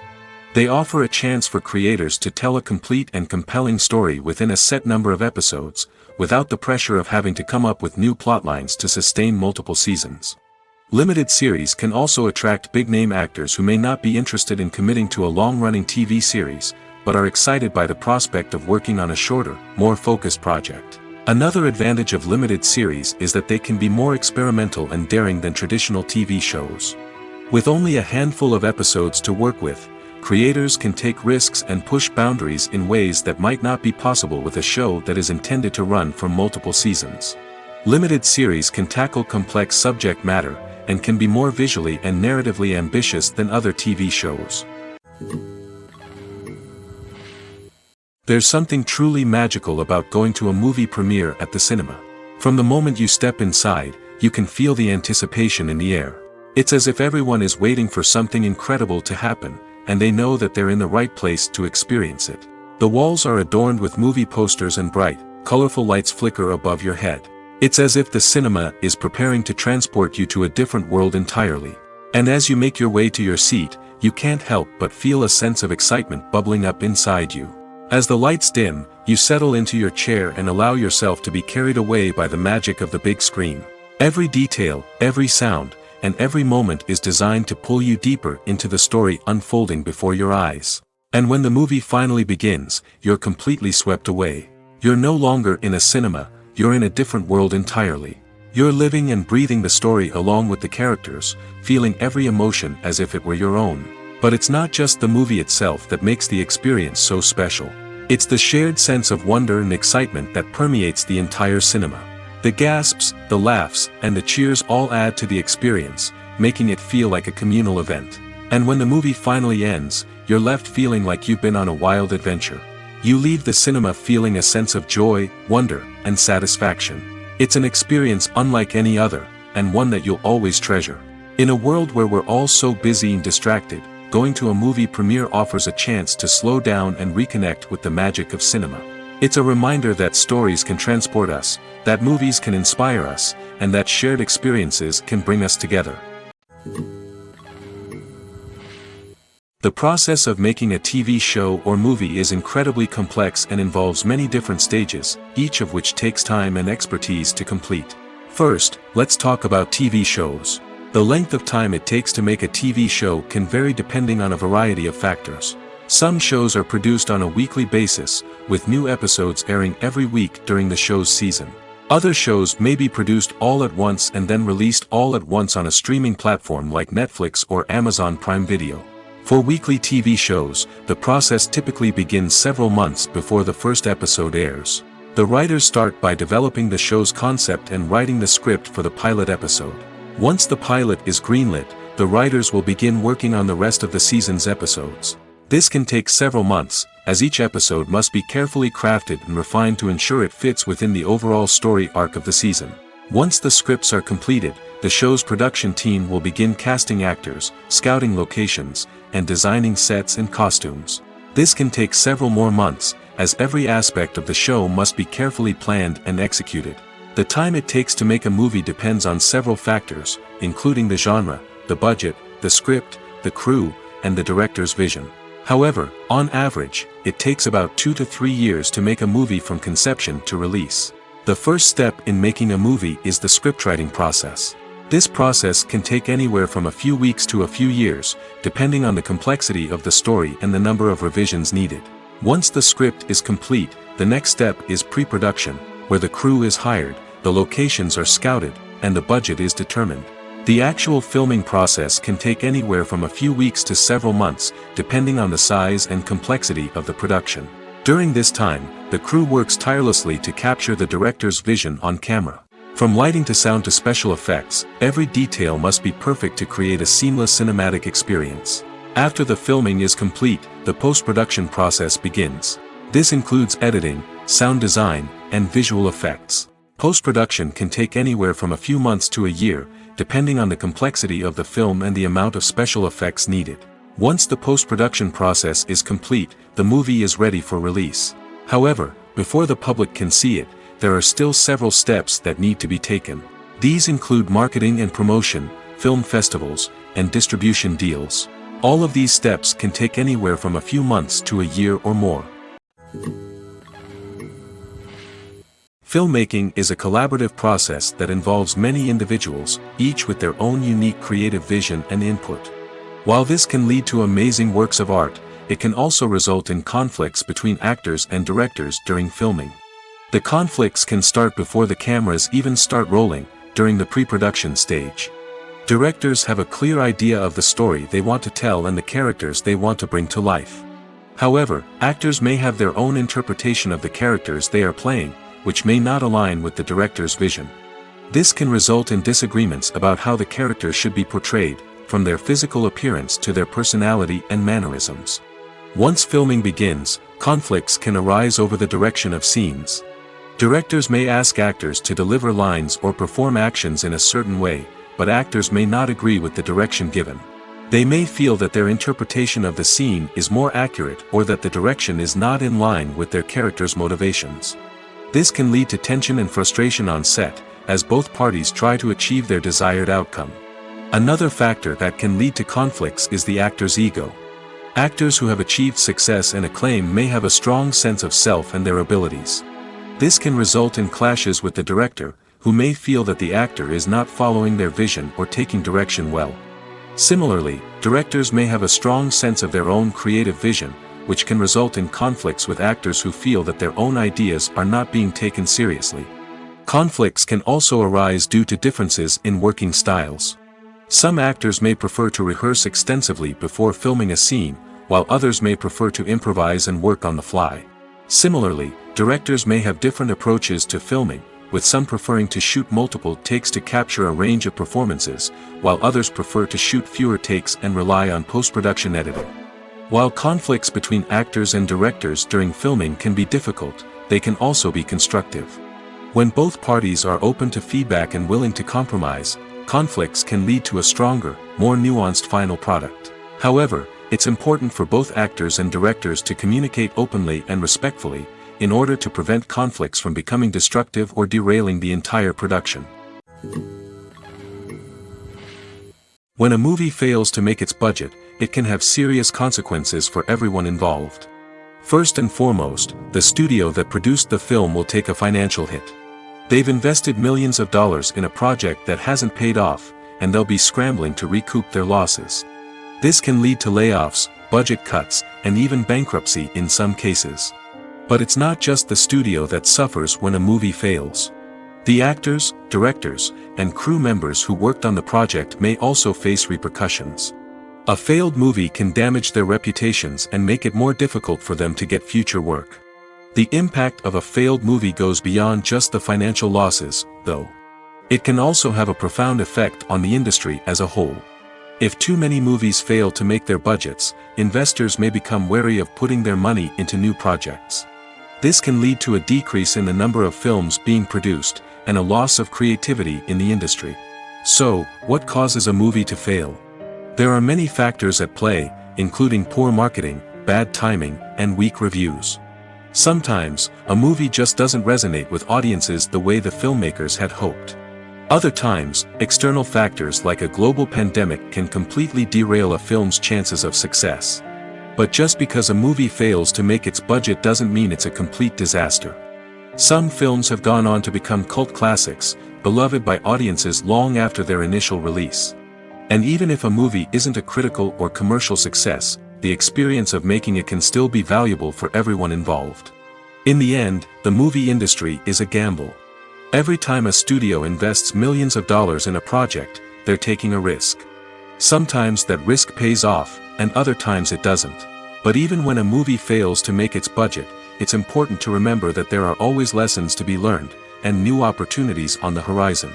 They offer a chance for creators to tell a complete and compelling story within a set number of episodes, without the pressure of having to come up with new plotlines to sustain multiple seasons. Limited series can also attract big-name actors who may not be interested in committing to a long-running TV series, but are excited by the prospect of working on a shorter, more focused project. Another advantage of limited series is that they can be more experimental and daring than traditional TV shows. With only a handful of episodes to work with, creators can take risks and push boundaries in ways that might not be possible with a show that is intended to run for multiple seasons. Limited series can tackle complex subject matter, and can be more visually and narratively ambitious than other TV shows. There's something truly magical about going to a movie premiere at the cinema. From the moment you step inside, you can feel the anticipation in the air. It's as if everyone is waiting for something incredible to happen, and they know that they're in the right place to experience it. The walls are adorned with movie posters and bright, colorful lights flicker above your head. It's as if the cinema is preparing to transport you to a different world entirely. And as you make your way to your seat, you can't help but feel a sense of excitement bubbling up inside you. As the lights dim, you settle into your chair and allow yourself to be carried away by the magic of the big screen. Every detail, every sound, and every moment is designed to pull you deeper into the story unfolding before your eyes. And when the movie finally begins, you're completely swept away. You're no longer in a cinema, you're in a different world entirely. You're living and breathing the story along with the characters, feeling every emotion as if it were your own. But it's not just the movie itself that makes the experience so special. It's the shared sense of wonder and excitement that permeates the entire cinema. The gasps, the laughs, and the cheers all add to the experience, making it feel like a communal event. And when the movie finally ends, you're left feeling like you've been on a wild adventure. You leave the cinema feeling a sense of joy, wonder, and satisfaction. It's an experience unlike any other, and one that you'll always treasure. In a world where we're all so busy and distracted, going to a movie premiere offers a chance to slow down and reconnect with the magic of cinema. It's a reminder that stories can transport us, that movies can inspire us, and that shared experiences can bring us together. The process of making a TV show or movie is incredibly complex and involves many different stages, each of which takes time and expertise to complete. First, let's talk about TV shows. The length of time it takes to make a TV show can vary depending on a variety of factors. Some shows are produced on a weekly basis, with new episodes airing every week during the show's season. Other shows may be produced all at once and then released all at once on a streaming platform like Netflix or Amazon Prime Video. For weekly TV shows, the process typically begins several months before the first episode airs. The writers start by developing the show's concept and writing the script for the pilot episode. Once the pilot is greenlit, the writers will begin working on the rest of the season's episodes. This can take several months, as each episode must be carefully crafted and refined to ensure it fits within the overall story arc of the season. Once the scripts are completed, the show's production team will begin casting actors, scouting locations, and designing sets and costumes. This can take several more months, as every aspect of the show must be carefully planned and executed. The time it takes to make a movie depends on several factors, including the genre, the budget, the script, the crew, and the director's vision. However, on average, it takes about 2 to 3 years to make a movie from conception to release. The first step in making a movie is the scriptwriting process. This process can take anywhere from a few weeks to a few years, depending on the complexity of the story and the number of revisions needed. Once the script is complete, the next step is pre-production, where the crew is hired, the locations are scouted, and the budget is determined. The actual filming process can take anywhere from a few weeks to several months, depending on the size and complexity of the production. During this time, the crew works tirelessly to capture the director's vision on camera. From lighting to sound to special effects, every detail must be perfect to create a seamless cinematic experience. After the filming is complete, the post-production process begins. This includes editing, sound design, and visual effects. Post-production can take anywhere from a few months to a year, depending on the complexity of the film and the amount of special effects needed. Once the post-production process is complete, the movie is ready for release. However, before the public can see it, there are still several steps that need to be taken. These include marketing and promotion, film festivals, and distribution deals. All of these steps can take anywhere from a few months to a year or more. Filmmaking is a collaborative process that involves many individuals, each with their own unique creative vision and input. While this can lead to amazing works of art, it can also result in conflicts between actors and directors during filming. The conflicts can start before the cameras even start rolling, during the pre-production stage. Directors have a clear idea of the story they want to tell and the characters they want to bring to life. However, actors may have their own interpretation of the characters they are playing, which may not align with the director's vision. This can result in disagreements about how the characters should be portrayed, from their physical appearance to their personality and mannerisms. Once filming begins, conflicts can arise over the direction of scenes. Directors may ask actors to deliver lines or perform actions in a certain way, but actors may not agree with the direction given. They may feel that their interpretation of the scene is more accurate or that the direction is not in line with their character's motivations. This can lead to tension and frustration on set, as both parties try to achieve their desired outcome. Another factor that can lead to conflicts is the actor's ego. Actors who have achieved success and acclaim may have a strong sense of self and their abilities. This can result in clashes with the director, who may feel that the actor is not following their vision or taking direction well. Similarly, directors may have a strong sense of their own creative vision, which can result in conflicts with actors who feel that their own ideas are not being taken seriously. Conflicts can also arise due to differences in working styles. Some actors may prefer to rehearse extensively before filming a scene, while others may prefer to improvise and work on the fly. Similarly, directors may have different approaches to filming, with some preferring to shoot multiple takes to capture a range of performances, while others prefer to shoot fewer takes and rely on post-production editing. While conflicts between actors and directors during filming can be difficult, they can also be constructive. When both parties are open to feedback and willing to compromise, conflicts can lead to a stronger, more nuanced final product. However, it's important for both actors and directors to communicate openly and respectfully, in order to prevent conflicts from becoming destructive or derailing the entire production. When a movie fails to make its budget, it can have serious consequences for everyone involved. First and foremost, the studio that produced the film will take a financial hit. They've invested millions of dollars in a project that hasn't paid off, and they'll be scrambling to recoup their losses. This can lead to layoffs, budget cuts, and even bankruptcy in some cases. But it's not just the studio that suffers when a movie fails. The actors, directors, and crew members who worked on the project may also face repercussions. A failed movie can damage their reputations and make it more difficult for them to get future work. The impact of a failed movie goes beyond just the financial losses, though. It can also have a profound effect on the industry as a whole. If too many movies fail to make their budgets, investors may become wary of putting their money into new projects. This can lead to a decrease in the number of films being produced, and a loss of creativity in the industry. So, what causes a movie to fail? There are many factors at play, including poor marketing, bad timing, and weak reviews. Sometimes, a movie just doesn't resonate with audiences the way the filmmakers had hoped. Other times, external factors like a global pandemic can completely derail a film's chances of success. But just because a movie fails to make its budget doesn't mean it's a complete disaster. Some films have gone on to become cult classics, beloved by audiences long after their initial release. And even if a movie isn't a critical or commercial success, the experience of making it can still be valuable for everyone involved. In the end, the movie industry is a gamble. Every time a studio invests millions of dollars in a project, they're taking a risk. Sometimes that risk pays off, and other times it doesn't. But even when a movie fails to make its budget, it's important to remember that there are always lessons to be learned, and new opportunities on the horizon.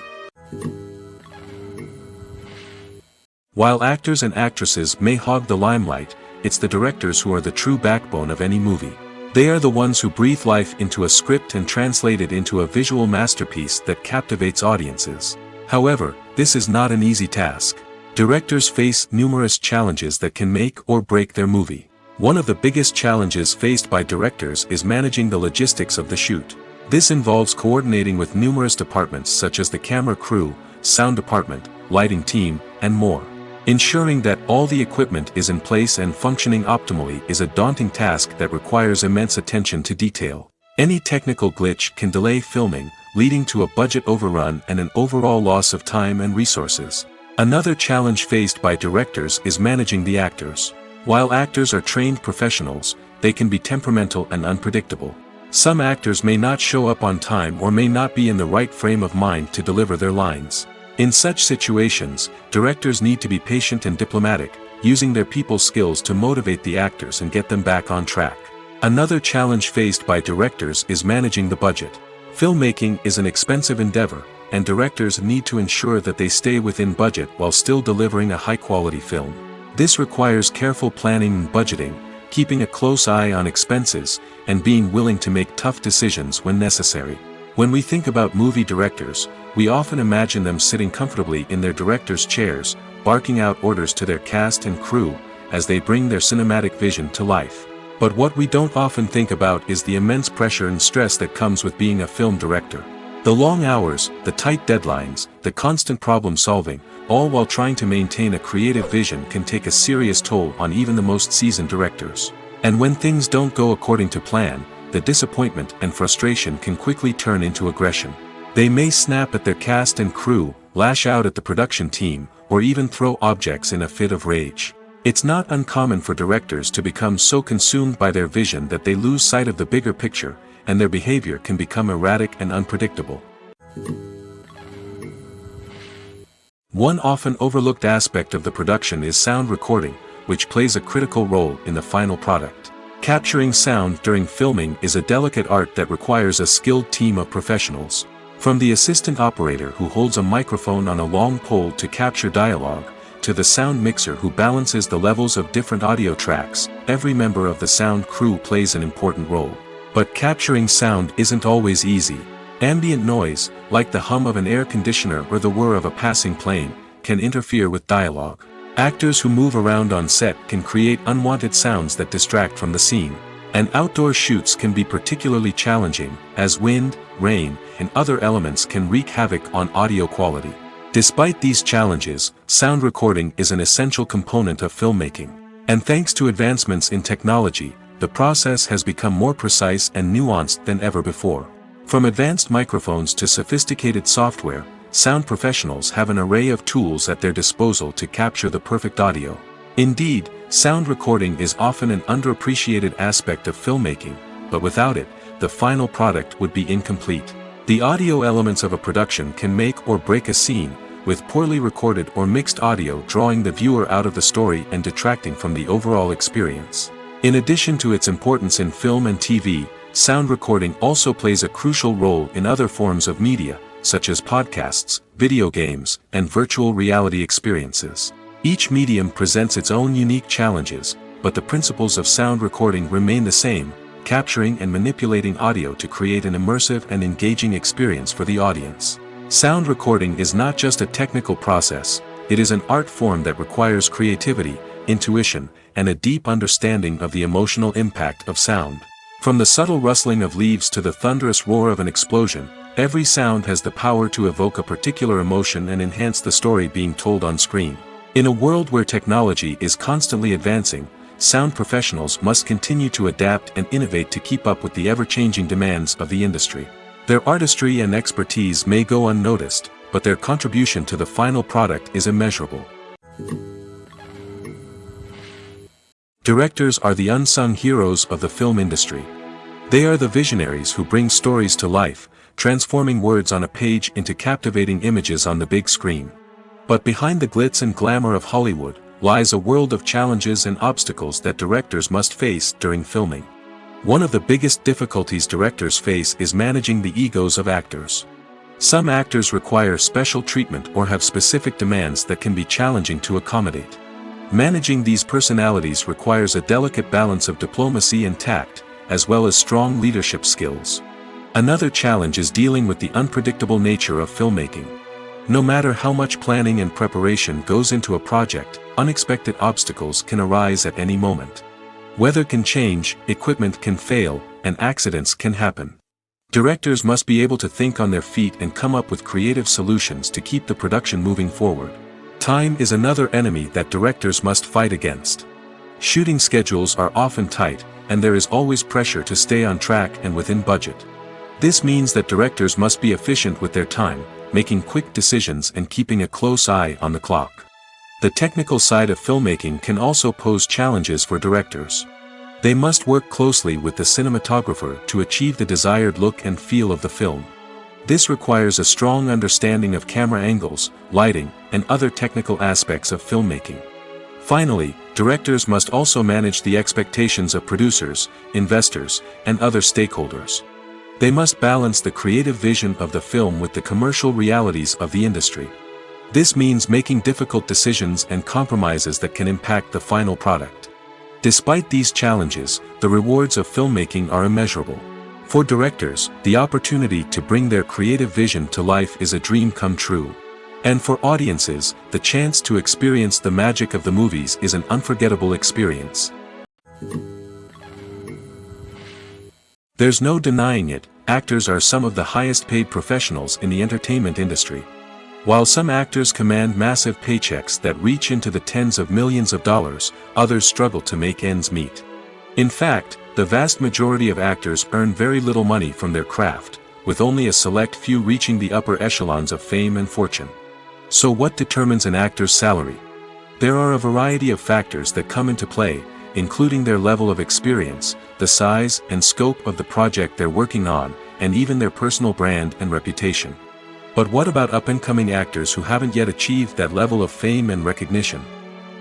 While actors and actresses may hog the limelight, it's the directors who are the true backbone of any movie. They are the ones who breathe life into a script and translate it into a visual masterpiece that captivates audiences. However, this is not an easy task. Directors face numerous challenges that can make or break their movie. One of the biggest challenges faced by directors is managing the logistics of the shoot. This involves coordinating with numerous departments such as the camera crew, sound department, lighting team, and more. Ensuring that all the equipment is in place and functioning optimally is a daunting task that requires immense attention to detail. Any technical glitch can delay filming, leading to a budget overrun and an overall loss of time and resources. Another challenge faced by directors is managing the actors. While actors are trained professionals, they can be temperamental and unpredictable. Some actors may not show up on time or may not be in the right frame of mind to deliver their lines. In such situations, directors need to be patient and diplomatic, using their people skills to motivate the actors and get them back on track. Another challenge faced by directors is managing the budget. Filmmaking is an expensive endeavor, and directors need to ensure that they stay within budget while still delivering a high-quality film. This requires careful planning and budgeting, keeping a close eye on expenses, and being willing to make tough decisions when necessary. When we think about movie directors, we often imagine them sitting comfortably in their director's chairs, barking out orders to their cast and crew, as they bring their cinematic vision to life. But what we don't often think about is the immense pressure and stress that comes with being a film director. The long hours, the tight deadlines, the constant problem solving, all while trying to maintain a creative vision can take a serious toll on even the most seasoned directors. And when things don't go according to plan, the disappointment and frustration can quickly turn into aggression. They may snap at their cast and crew, lash out at the production team, or even throw objects in a fit of rage. It's not uncommon for directors to become so consumed by their vision that they lose sight of the bigger picture, and their behavior can become erratic and unpredictable. One often overlooked aspect of the production is sound recording, which plays a critical role in the final product. Capturing sound during filming is a delicate art that requires a skilled team of professionals. From the assistant operator who holds a microphone on a long pole to capture dialogue, to the sound mixer who balances the levels of different audio tracks, every member of the sound crew plays an important role. But capturing sound isn't always easy. Ambient noise, like the hum of an air conditioner or the whir of a passing plane, can interfere with dialogue. Actors who move around on set can create unwanted sounds that distract from the scene. And outdoor shoots can be particularly challenging, as wind, rain, and other elements can wreak havoc on audio quality. Despite these challenges, sound recording is an essential component of filmmaking. And thanks to advancements in technology, the process has become more precise and nuanced than ever before. From advanced microphones to sophisticated software, sound professionals have an array of tools at their disposal to capture the perfect audio. Indeed, sound recording is often an underappreciated aspect of filmmaking, but without it, the final product would be incomplete. The audio elements of a production can make or break a scene, with poorly recorded or mixed audio drawing the viewer out of the story and detracting from the overall experience. In addition to its importance in film and TV, sound recording also plays a crucial role in other forms of media, such as podcasts, video games, and virtual reality experiences. Each medium presents its own unique challenges, but the principles of sound recording remain the same, capturing and manipulating audio to create an immersive and engaging experience for the audience. Sound recording is not just a technical process, it is an art form that requires creativity, intuition, and a deep understanding of the emotional impact of sound. From the subtle rustling of leaves to the thunderous roar of an explosion, every sound has the power to evoke a particular emotion and enhance the story being told on screen. In a world where technology is constantly advancing, sound professionals must continue to adapt and innovate to keep up with the ever-changing demands of the industry. Their artistry and expertise may go unnoticed, but their contribution to the final product is immeasurable. Directors are the unsung heroes of the film industry. They are the visionaries who bring stories to life, transforming words on a page into captivating images on the big screen. But behind the glitz and glamour of Hollywood, lies a world of challenges and obstacles that directors must face during filming. One of the biggest difficulties directors face is managing the egos of actors. Some actors require special treatment or have specific demands that can be challenging to accommodate. Managing these personalities requires a delicate balance of diplomacy and tact, as well as strong leadership skills. Another challenge is dealing with the unpredictable nature of filmmaking. No matter how much planning and preparation goes into a project, unexpected obstacles can arise at any moment. Weather can change, equipment can fail, and accidents can happen. Directors must be able to think on their feet and come up with creative solutions to keep the production moving forward. Time is another enemy that directors must fight against. Shooting schedules are often tight, and there is always pressure to stay on track and within budget. This means that directors must be efficient with their time, making quick decisions and keeping a close eye on the clock. The technical side of filmmaking can also pose challenges for directors. They must work closely with the cinematographer to achieve the desired look and feel of the film. This requires a strong understanding of camera angles, lighting, and other technical aspects of filmmaking. Finally, directors must also manage the expectations of producers, investors, and other stakeholders. They must balance the creative vision of the film with the commercial realities of the industry. This means making difficult decisions and compromises that can impact the final product. Despite these challenges, the rewards of filmmaking are immeasurable. For directors, the opportunity to bring their creative vision to life is a dream come true. And for audiences, the chance to experience the magic of the movies is an unforgettable experience. There's no denying it, actors are some of the highest paid professionals in the entertainment industry. While some actors command massive paychecks that reach into the tens of millions of dollars, others struggle to make ends meet. In fact, the vast majority of actors earn very little money from their craft, with only a select few reaching the upper echelons of fame and fortune. So what determines an actor's salary? There are a variety of factors that come into play, including their level of experience, the size and scope of the project they're working on, and even their personal brand and reputation. But what about up-and-coming actors who haven't yet achieved that level of fame and recognition?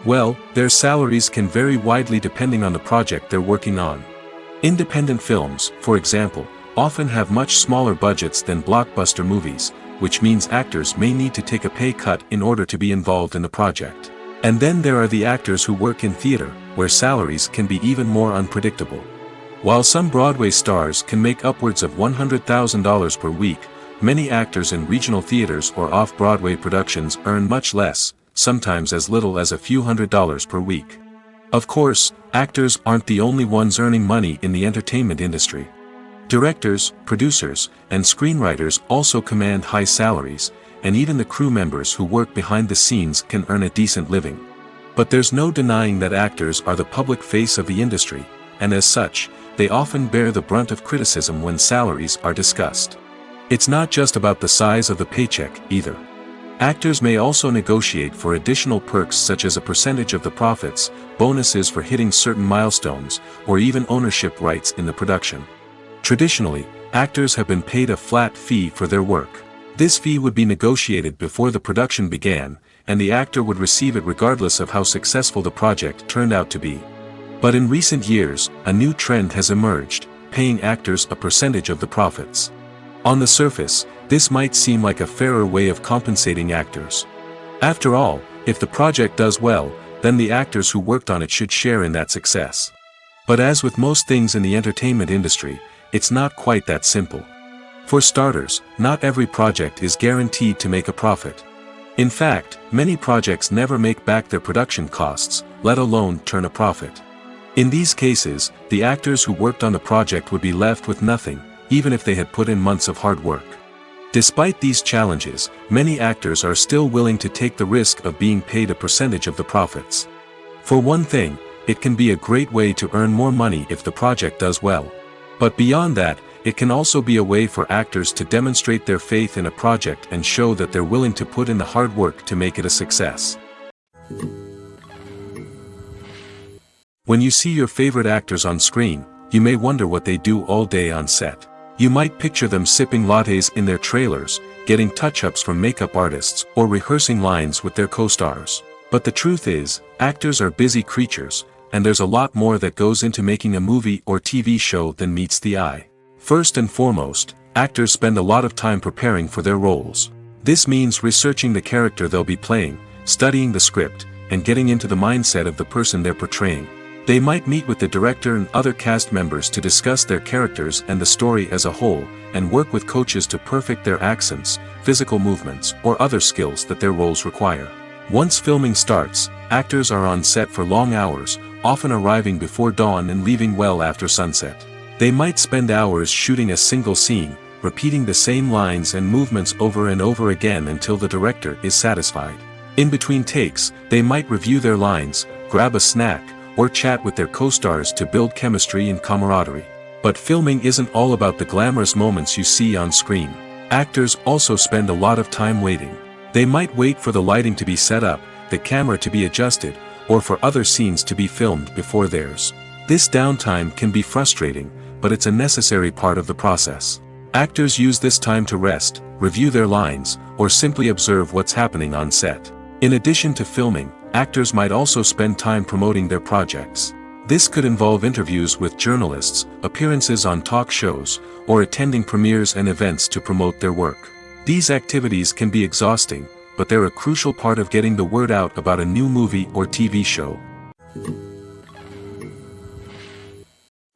Well, their salaries can vary widely depending on the project they're working on. Independent films, for example, often have much smaller budgets than blockbuster movies, which means actors may need to take a pay cut in order to be involved in the project. And then there are the actors who work in theater, where salaries can be even more unpredictable. While some Broadway stars can make upwards of $100,000 per week, many actors in regional theaters or off-Broadway productions earn much less, sometimes as little as a few $100s per week. Of course, actors aren't the only ones earning money in the entertainment industry. Directors, producers, and screenwriters also command high salaries, and even the crew members who work behind the scenes can earn a decent living. But there's no denying that actors are the public face of the industry, and as such, they often bear the brunt of criticism when salaries are discussed. It's not just about the size of the paycheck, either. Actors may also negotiate for additional perks such as a percentage of the profits, bonuses for hitting certain milestones, or even ownership rights in the production. Traditionally, actors have been paid a flat fee for their work. This fee would be negotiated before the production began, and the actor would receive it regardless of how successful the project turned out to be. But in recent years, a new trend has emerged, paying actors a percentage of the profits. On the surface, this might seem like a fairer way of compensating actors. After all, if the project does well, then the actors who worked on it should share in that success. But as with most things in the entertainment industry, it's not quite that simple. For starters, not every project is guaranteed to make a profit. In fact, many projects never make back their production costs, let alone turn a profit. In these cases, the actors who worked on the project would be left with nothing, even if they had put in months of hard work. Despite these challenges, many actors are still willing to take the risk of being paid a percentage of the profits. For one thing, it can be a great way to earn more money if the project does well. But beyond that, it can also be a way for actors to demonstrate their faith in a project and show that they're willing to put in the hard work to make it a success. When you see your favorite actors on screen, you may wonder what they do all day on set. You might picture them sipping lattes in their trailers, getting touch-ups from makeup artists, or rehearsing lines with their co-stars. But the truth is, actors are busy creatures, and there's a lot more that goes into making a movie or TV show than meets the eye. First and foremost, actors spend a lot of time preparing for their roles. This means researching the character they'll be playing, studying the script, and getting into the mindset of the person they're portraying. They might meet with the director and other cast members to discuss their characters and the story as a whole, and work with coaches to perfect their accents, physical movements, or other skills that their roles require. Once filming starts, actors are on set for long hours, often arriving before dawn and leaving well after sunset. They might spend hours shooting a single scene, repeating the same lines and movements over and over again until the director is satisfied. In between takes, they might review their lines, grab a snack, or chat with their co-stars to build chemistry and camaraderie. But filming isn't all about the glamorous moments you see on screen. Actors also spend a lot of time waiting. They might wait for the lighting to be set up, the camera to be adjusted, or for other scenes to be filmed before theirs. This downtime can be frustrating, but it's a necessary part of the process. Actors use this time to rest, review their lines, or simply observe what's happening on set. In addition to filming, actors might also spend time promoting their projects. This could involve interviews with journalists, appearances on talk shows, or attending premieres and events to promote their work. These activities can be exhausting, but they're a crucial part of getting the word out about a new movie or TV show.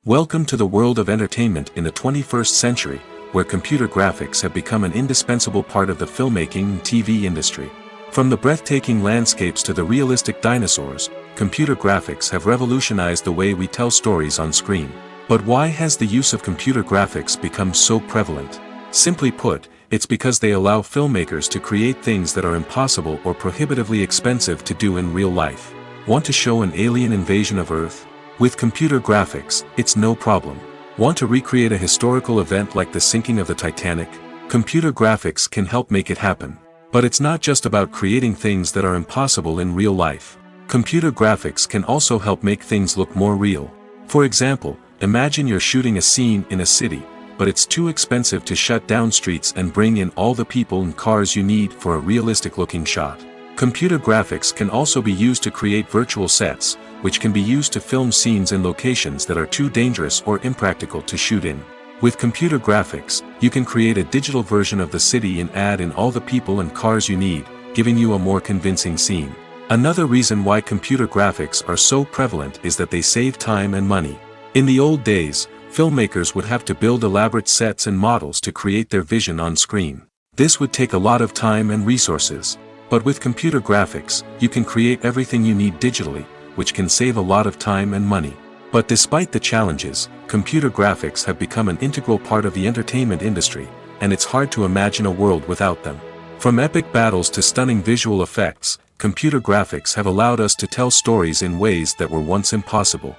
Welcome to the world of entertainment in the 21st century, where computer graphics have become an indispensable part of the filmmaking and TV industry. From the breathtaking landscapes to the realistic dinosaurs, computer graphics have revolutionized the way we tell stories on screen. But why has the use of computer graphics become so prevalent? Simply put, it's because they allow filmmakers to create things that are impossible or prohibitively expensive to do in real life. Want to show an alien invasion of Earth? With computer graphics, it's no problem. Want to recreate a historical event like the sinking of the Titanic? Computer graphics can help make it happen. But it's not just about creating things that are impossible in real life. Computer graphics can also help make things look more real. For example, imagine you're shooting a scene in a city, but it's too expensive to shut down streets and bring in all the people and cars you need for a realistic-looking shot. Computer graphics can also be used to create virtual sets, which can be used to film scenes in locations that are too dangerous or impractical to shoot in. With computer graphics, you can create a digital version of the city and add in all the people and cars you need, giving you a more convincing scene. Another reason why computer graphics are so prevalent is that they save time and money. In the old days, filmmakers would have to build elaborate sets and models to create their vision on screen. This would take a lot of time and resources. But with computer graphics, you can create everything you need digitally, which can save a lot of time and money. But despite the challenges, computer graphics have become an integral part of the entertainment industry, and it's hard to imagine a world without them. From epic battles to stunning visual effects, computer graphics have allowed us to tell stories in ways that were once impossible.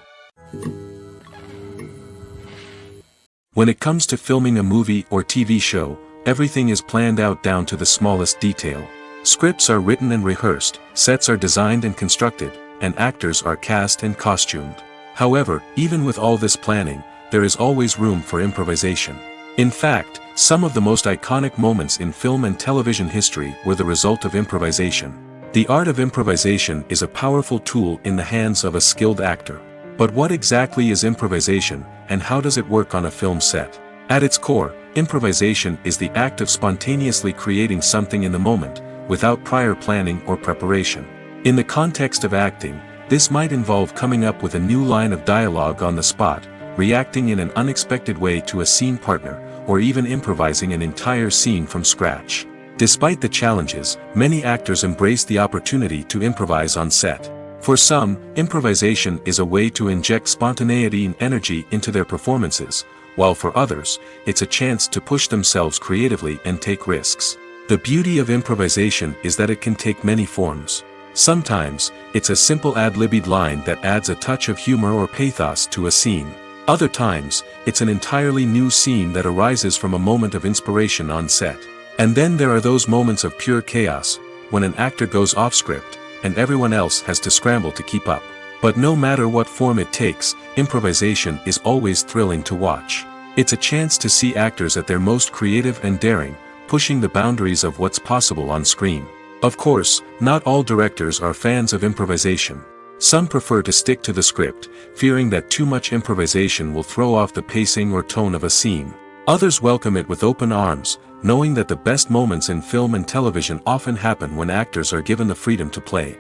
When it comes to filming a movie or TV show, everything is planned out down to the smallest detail. Scripts are written and rehearsed, sets are designed and constructed, and actors are cast and costumed. However, even with all this planning, there is always room for improvisation. In fact, some of the most iconic moments in film and television history were the result of improvisation. The art of improvisation is a powerful tool in the hands of a skilled actor. But what exactly is improvisation, and how does it work on a film set? At its core, improvisation is the act of spontaneously creating something in the moment, without prior planning or preparation. In the context of acting, this might involve coming up with a new line of dialogue on the spot, reacting in an unexpected way to a scene partner, or even improvising an entire scene from scratch. Despite the challenges, many actors embrace the opportunity to improvise on set. For some, improvisation is a way to inject spontaneity and energy into their performances, while for others, it's a chance to push themselves creatively and take risks. The beauty of improvisation is that it can take many forms. Sometimes, it's a simple ad-libbed line that adds a touch of humor or pathos to a scene. Other times, it's an entirely new scene that arises from a moment of inspiration on set. And then there are those moments of pure chaos, when an actor goes off script, and everyone else has to scramble to keep up. But no matter what form it takes, improvisation is always thrilling to watch. It's a chance to see actors at their most creative and daring, pushing the boundaries of what's possible on screen. Of course, not all directors are fans of improvisation. Some prefer to stick to the script, fearing that too much improvisation will throw off the pacing or tone of a scene. Others welcome it with open arms, knowing that the best moments in film and television often happen when actors are given the freedom to play.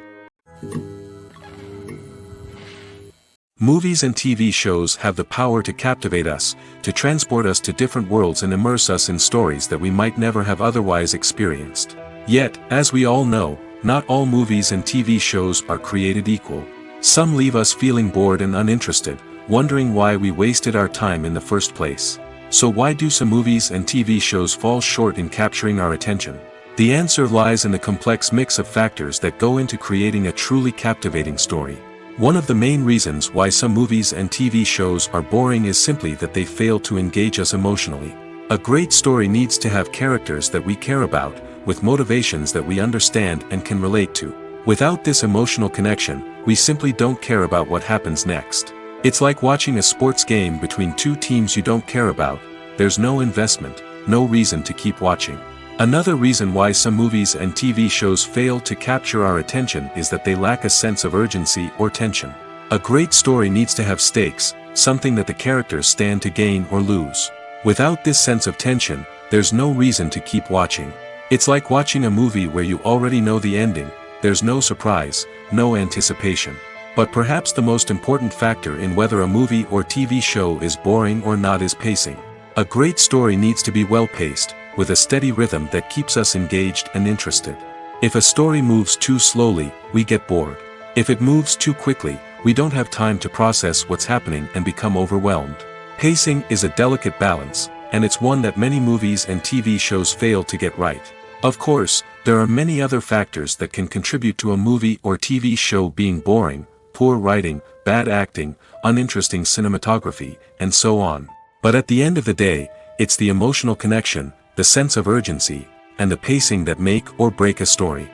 Movies and TV shows have the power to captivate us, to transport us to different worlds and immerse us in stories that we might never have otherwise experienced. Yet, as we all know, not all movies and TV shows are created equal. Some leave us feeling bored and uninterested, wondering why we wasted our time in the first place. So why do some movies and TV shows fall short in capturing our attention? The answer lies in the complex mix of factors that go into creating a truly captivating story. One of the main reasons why some movies and TV shows are boring is simply that they fail to engage us emotionally. A great story needs to have characters that we care about, with motivations that we understand and can relate to. Without this emotional connection, we simply don't care about what happens next. It's like watching a sports game between two teams you don't care about. There's no investment, no reason to keep watching. Another reason why some movies and TV shows fail to capture our attention is that they lack a sense of urgency or tension. A great story needs to have stakes, something that the characters stand to gain or lose. Without this sense of tension, there's no reason to keep watching. It's like watching a movie where you already know the ending. There's no surprise, no anticipation. But perhaps the most important factor in whether a movie or TV show is boring or not is pacing. A great story needs to be well-paced, with a steady rhythm that keeps us engaged and interested. If a story moves too slowly, we get bored. If it moves too quickly, we don't have time to process what's happening and become overwhelmed. Pacing is a delicate balance, and it's one that many movies and TV shows fail to get right. Of course, there are many other factors that can contribute to a movie or TV show being boring: poor writing, bad acting, uninteresting cinematography, and so on. But at the end of the day, it's the emotional connection, the sense of urgency, and the pacing that make or break a story.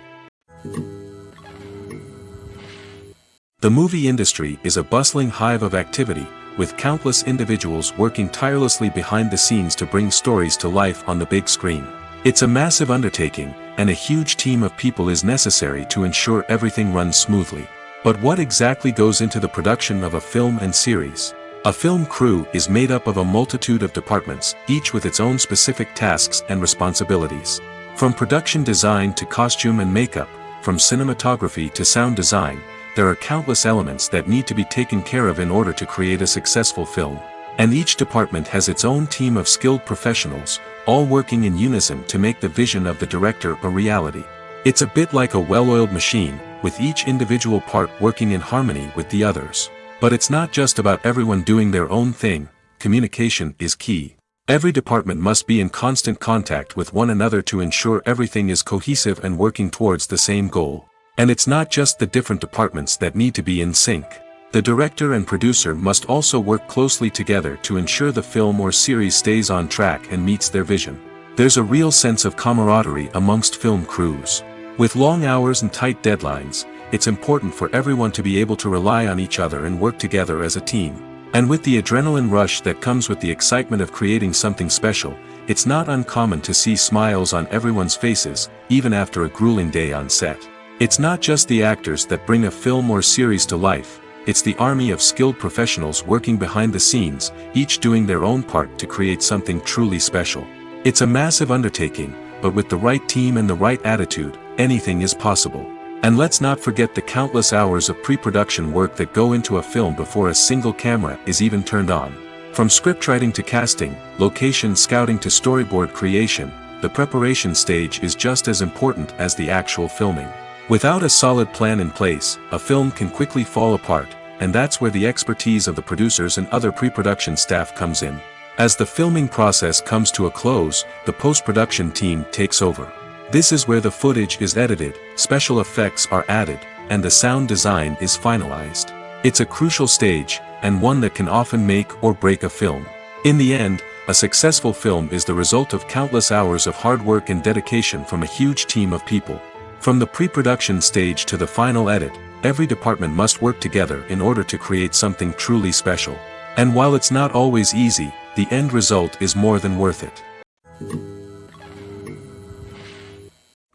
The movie industry is a bustling hive of activity, with countless individuals working tirelessly behind the scenes to bring stories to life on the big screen. It's a massive undertaking, and a huge team of people is necessary to ensure everything runs smoothly. But what exactly goes into the production of a film and series? A film crew is made up of a multitude of departments, each with its own specific tasks and responsibilities. From production design to costume and makeup, from cinematography to sound design, there are countless elements that need to be taken care of in order to create a successful film. And each department has its own team of skilled professionals, all working in unison to make the vision of the director a reality. It's a bit like a well-oiled machine, with each individual part working in harmony with the others. But it's not just about everyone doing their own thing. Communication is key. Every department must be in constant contact with one another to ensure everything is cohesive and working towards the same goal. And it's not just the different departments that need to be in sync. The director and producer must also work closely together to ensure the film or series stays on track and meets their vision. There's a real sense of camaraderie amongst film crews. With long hours and tight deadlines, it's important for everyone to be able to rely on each other and work together as a team. And with the adrenaline rush that comes with the excitement of creating something special, it's not uncommon to see smiles on everyone's faces, even after a grueling day on set. It's not just the actors that bring a film or series to life, it's the army of skilled professionals working behind the scenes, each doing their own part to create something truly special. It's a massive undertaking, but with the right team and the right attitude, anything is possible. And let's not forget the countless hours of pre-production work that go into a film before a single camera is even turned on. From scriptwriting to casting, location scouting to storyboard creation, the preparation stage is just as important as the actual filming. Without a solid plan in place, a film can quickly fall apart, and that's where the expertise of the producers and other pre-production staff comes in. As the filming process comes to a close, the post-production team takes over. This is where the footage is edited, special effects are added, and the sound design is finalized. It's a crucial stage, and one that can often make or break a film. In the end, a successful film is the result of countless hours of hard work and dedication from a huge team of people. From the pre-production stage to the final edit, every department must work together in order to create something truly special. And while it's not always easy, the end result is more than worth it.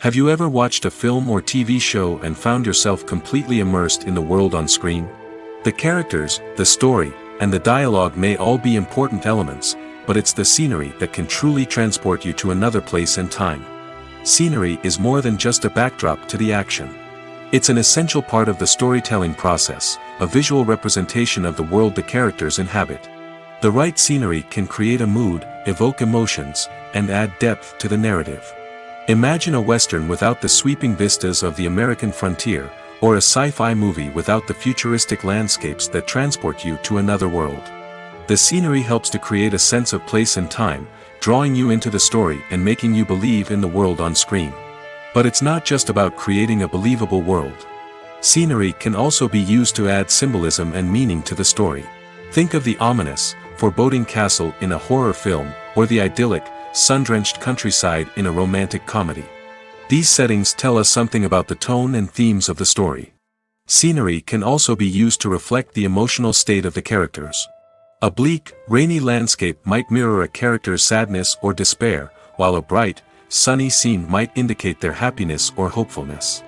Have you ever watched a film or TV show and found yourself completely immersed in the world on screen? The characters, the story, and the dialogue may all be important elements, but it's the scenery that can truly transport you to another place and time. Scenery is more than just a backdrop to the action. It's an essential part of the storytelling process, a visual representation of the world the characters inhabit. The right scenery can create a mood, evoke emotions, and add depth to the narrative. Imagine a Western without the sweeping vistas of the American frontier, or a sci-fi movie without the futuristic landscapes that transport you to another world. The scenery helps to create a sense of place and time, drawing you into the story and making you believe in the world on screen. But it's not just about creating a believable world. Scenery can also be used to add symbolism and meaning to the story. Think of the ominous, foreboding castle in a horror film, or the idyllic, sun-drenched countryside in a romantic comedy. These settings tell us something about the tone and themes of the story. Scenery can also be used to reflect the emotional state of the characters. A bleak, rainy landscape might mirror a character's sadness or despair, while a bright, sunny scene might indicate their happiness or hopefulness.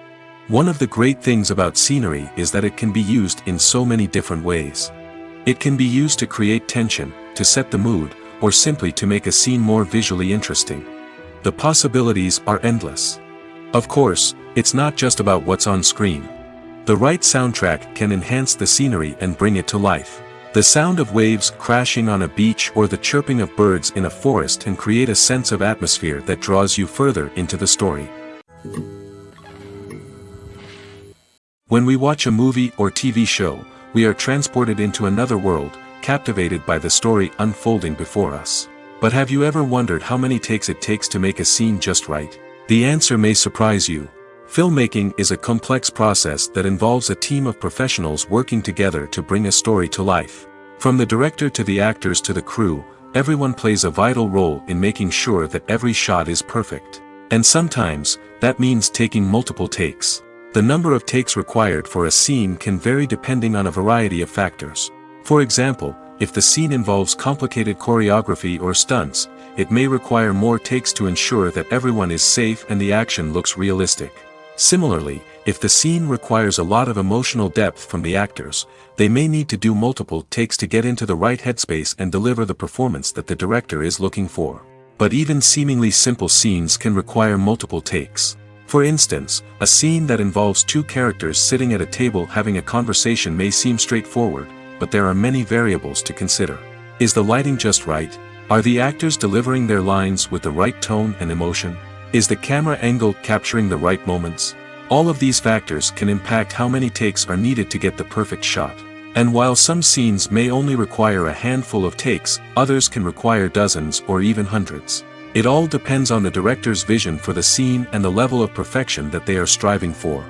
One of the great things about scenery is that it can be used in so many different ways. It can be used to create tension, to set the mood, or simply to make a scene more visually interesting. The possibilities are endless. Of course, it's not just about what's on screen. The right soundtrack can enhance the scenery and bring it to life. The sound of waves crashing on a beach or the chirping of birds in a forest can create a sense of atmosphere that draws you further into the story. When we watch a movie or TV show, we are transported into another world, captivated by the story unfolding before us. But have you ever wondered how many takes it takes to make a scene just right? The answer may surprise you. Filmmaking is a complex process that involves a team of professionals working together to bring a story to life. From the director to the actors to the crew, everyone plays a vital role in making sure that every shot is perfect. And sometimes, that means taking multiple takes. The number of takes required for a scene can vary depending on a variety of factors. For example, if the scene involves complicated choreography or stunts, it may require more takes to ensure that everyone is safe and the action looks realistic. Similarly, if the scene requires a lot of emotional depth from the actors, they may need to do multiple takes to get into the right headspace and deliver the performance that the director is looking for. But even seemingly simple scenes can require multiple takes. For instance, a scene that involves two characters sitting at a table having a conversation may seem straightforward, but there are many variables to consider. Is the lighting just right? Are the actors delivering their lines with the right tone and emotion? Is the camera angle capturing the right moments? All of these factors can impact how many takes are needed to get the perfect shot. And while some scenes may only require a handful of takes, others can require dozens or even hundreds. It all depends on the director's vision for the scene and the level of perfection that they are striving for.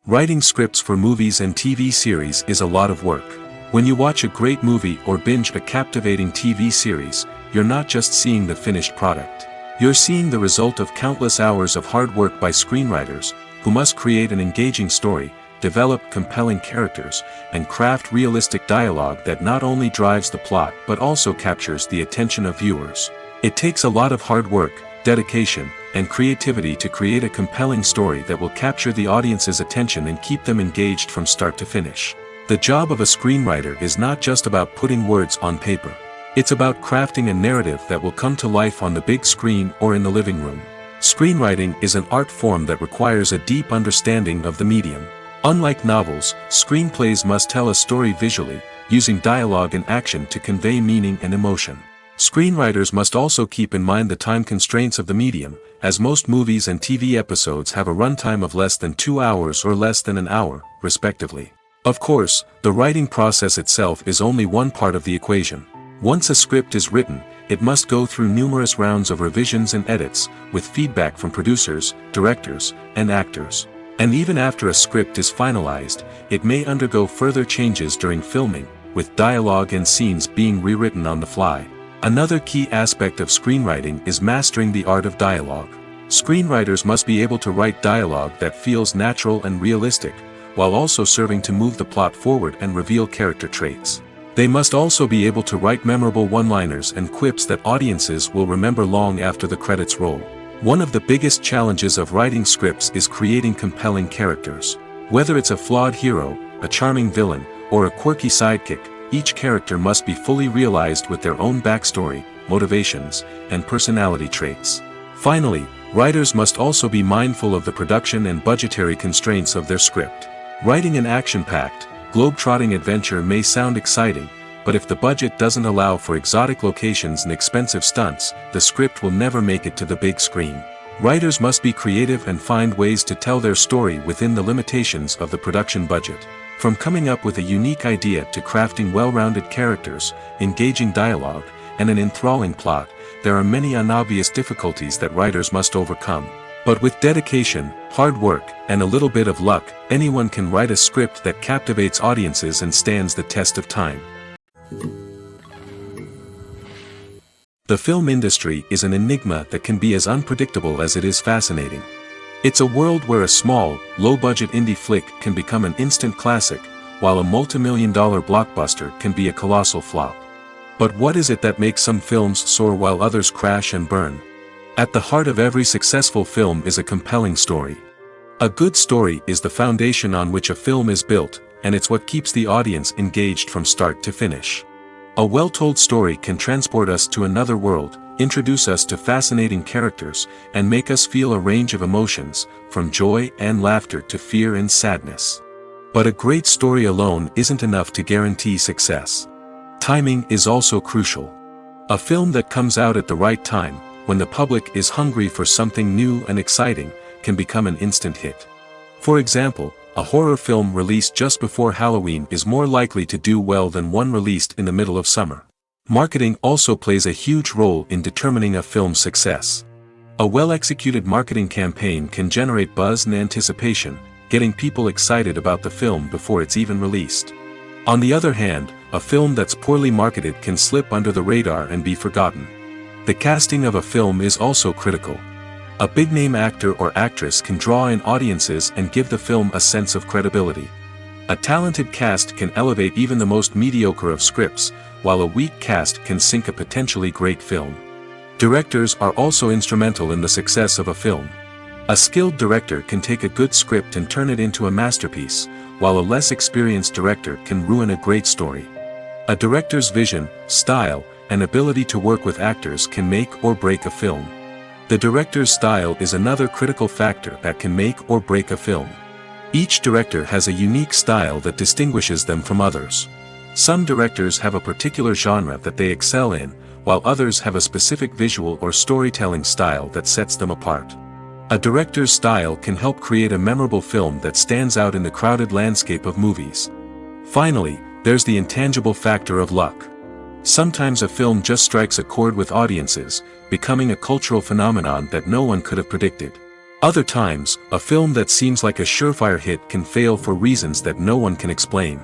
Writing scripts for movies and TV series is a lot of work. When you watch a great movie or binge a captivating TV series, you're not just seeing the finished product. You're seeing the result of countless hours of hard work by screenwriters, who must create an engaging story, develop compelling characters, and craft realistic dialogue that not only drives the plot but also captures the attention of viewers. It takes a lot of hard work, dedication, and creativity to create a compelling story that will capture the audience's attention and keep them engaged from start to finish. The job of a screenwriter is not just about putting words on paper. It's about crafting a narrative that will come to life on the big screen or in the living room. Screenwriting is an art form that requires a deep understanding of the medium. Unlike novels, screenplays must tell a story visually, using dialogue and action to convey meaning and emotion. Screenwriters must also keep in mind the time constraints of the medium, as most movies and TV episodes have a runtime of less than 2 hours or less than an hour, respectively. Of course, the writing process itself is only one part of the equation. Once a script is written, it must go through numerous rounds of revisions and edits, with feedback from producers, directors, and actors. And even after a script is finalized, it may undergo further changes during filming, with dialogue and scenes being rewritten on the fly. Another key aspect of screenwriting is mastering the art of dialogue. Screenwriters must be able to write dialogue that feels natural and realistic, while also serving to move the plot forward and reveal character traits. They must also be able to write memorable one-liners and quips that audiences will remember long after the credits roll. One of the biggest challenges of writing scripts is creating compelling characters. Whether it's a flawed hero, a charming villain, or a quirky sidekick, each character must be fully realized with their own backstory, motivations, and personality traits. Finally, writers must also be mindful of the production and budgetary constraints of their script. Writing an action-packed, globe-trotting adventure may sound exciting, but if the budget doesn't allow for exotic locations and expensive stunts, the script will never make it to the big screen. Writers must be creative and find ways to tell their story within the limitations of the production budget. From coming up with a unique idea to crafting well-rounded characters, engaging dialogue, and an enthralling plot, there are many unobvious difficulties that writers must overcome. But with dedication, hard work, and a little bit of luck, anyone can write a script that captivates audiences and stands the test of time. The film industry is an enigma that can be as unpredictable as it is fascinating. It's a world where a small, low-budget indie flick can become an instant classic, while a multi-million-dollar blockbuster can be a colossal flop. But what is it that makes some films soar while others crash and burn? At the heart of every successful film is a compelling story. A good story is the foundation on which a film is built, and it's what keeps the audience engaged from start to finish. A well-told story can transport us to another world, introduce us to fascinating characters, and make us feel a range of emotions, from joy and laughter to fear and sadness. But a great story alone isn't enough to guarantee success. Timing is also crucial. A film that comes out at the right time, when the public is hungry for something new and exciting, can become an instant hit. For example, a horror film released just before Halloween is more likely to do well than one released in the middle of summer. Marketing also plays a huge role in determining a film's success. A well-executed marketing campaign can generate buzz and anticipation, getting people excited about the film before it's even released. On the other hand, a film that's poorly marketed can slip under the radar and be forgotten. The casting of a film is also critical. A big-name actor or actress can draw in audiences and give the film a sense of credibility. A talented cast can elevate even the most mediocre of scripts, while a weak cast can sink a potentially great film. Directors are also instrumental in the success of a film. A skilled director can take a good script and turn it into a masterpiece, while a less experienced director can ruin a great story. A director's vision, style, and ability to work with actors can make or break a film. The director's style is another critical factor that can make or break a film. Each director has a unique style that distinguishes them from others. Some directors have a particular genre that they excel in, while others have a specific visual or storytelling style that sets them apart. A director's style can help create a memorable film that stands out in the crowded landscape of movies. Finally, there's the intangible factor of luck. Sometimes a film just strikes a chord with audiences, becoming a cultural phenomenon that no one could have predicted. Other times, a film that seems like a surefire hit can fail for reasons that no one can explain.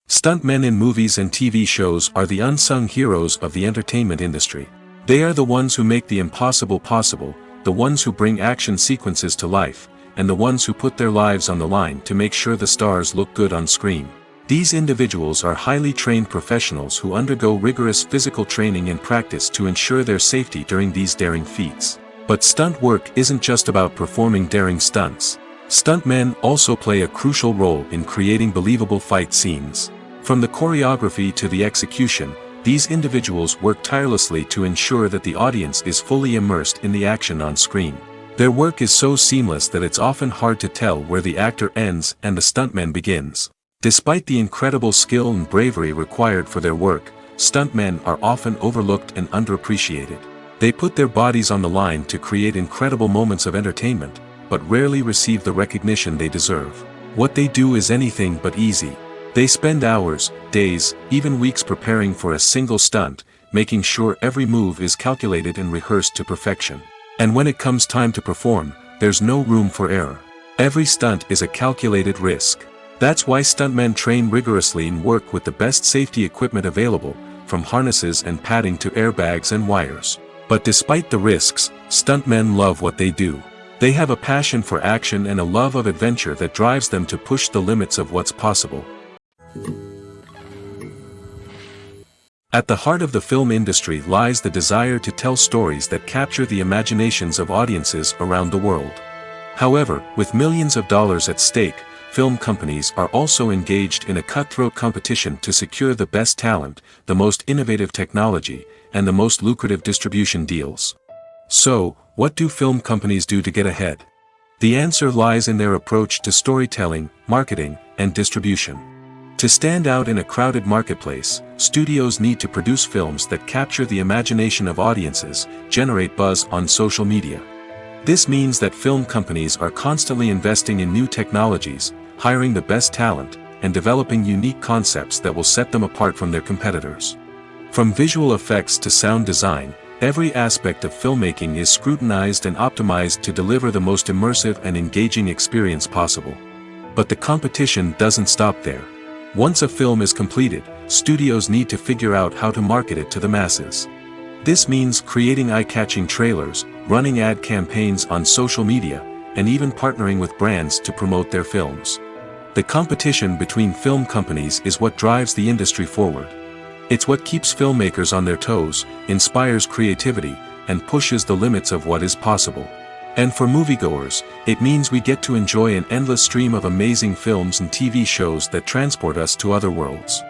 Stuntmen in movies and TV shows are the unsung heroes of the entertainment industry. They are the ones who make the impossible possible, the ones who bring action sequences to life, and the ones who put their lives on the line to make sure the stars look good on screen. These individuals are highly trained professionals who undergo rigorous physical training and practice to ensure their safety during these daring feats. But stunt work isn't just about performing daring stunts. Stuntmen also play a crucial role in creating believable fight scenes. From the choreography to the execution, these individuals work tirelessly to ensure that the audience is fully immersed in the action on screen. Their work is so seamless that it's often hard to tell where the actor ends and the stuntman begins. Despite the incredible skill and bravery required for their work, stuntmen are often overlooked and underappreciated. They put their bodies on the line to create incredible moments of entertainment, but rarely receive the recognition they deserve. What they do is anything but easy. They spend hours, days, even weeks preparing for a single stunt, making sure every move is calculated and rehearsed to perfection. And when it comes time to perform, there's no room for error. Every stunt is a calculated risk. That's why stuntmen train rigorously and work with the best safety equipment available, from harnesses and padding to airbags and wires. But despite the risks, stuntmen love what they do. They have a passion for action and a love of adventure that drives them to push the limits of what's possible. At the heart of the film industry lies the desire to tell stories that capture the imaginations of audiences around the world. However, with millions of dollars at stake, film companies are also engaged in a cutthroat competition to secure the best talent, the most innovative technology, and the most lucrative distribution deals. So, what do film companies do to get ahead? The answer lies in their approach to storytelling, marketing, and distribution. To stand out in a crowded marketplace, studios need to produce films that capture the imagination of audiences, generate buzz on social media. This means that film companies are constantly investing in new technologies, hiring the best talent, and developing unique concepts that will set them apart from their competitors. From visual effects to sound design, every aspect of filmmaking is scrutinized and optimized to deliver the most immersive and engaging experience possible. But the competition doesn't stop there. Once a film is completed, studios need to figure out how to market it to the masses. This means creating eye-catching trailers, running ad campaigns on social media, and even partnering with brands to promote their films. The competition between film companies is what drives the industry forward. It's what keeps filmmakers on their toes, inspires creativity, and pushes the limits of what is possible. And for moviegoers, it means we get to enjoy an endless stream of amazing films and TV shows that transport us to other worlds.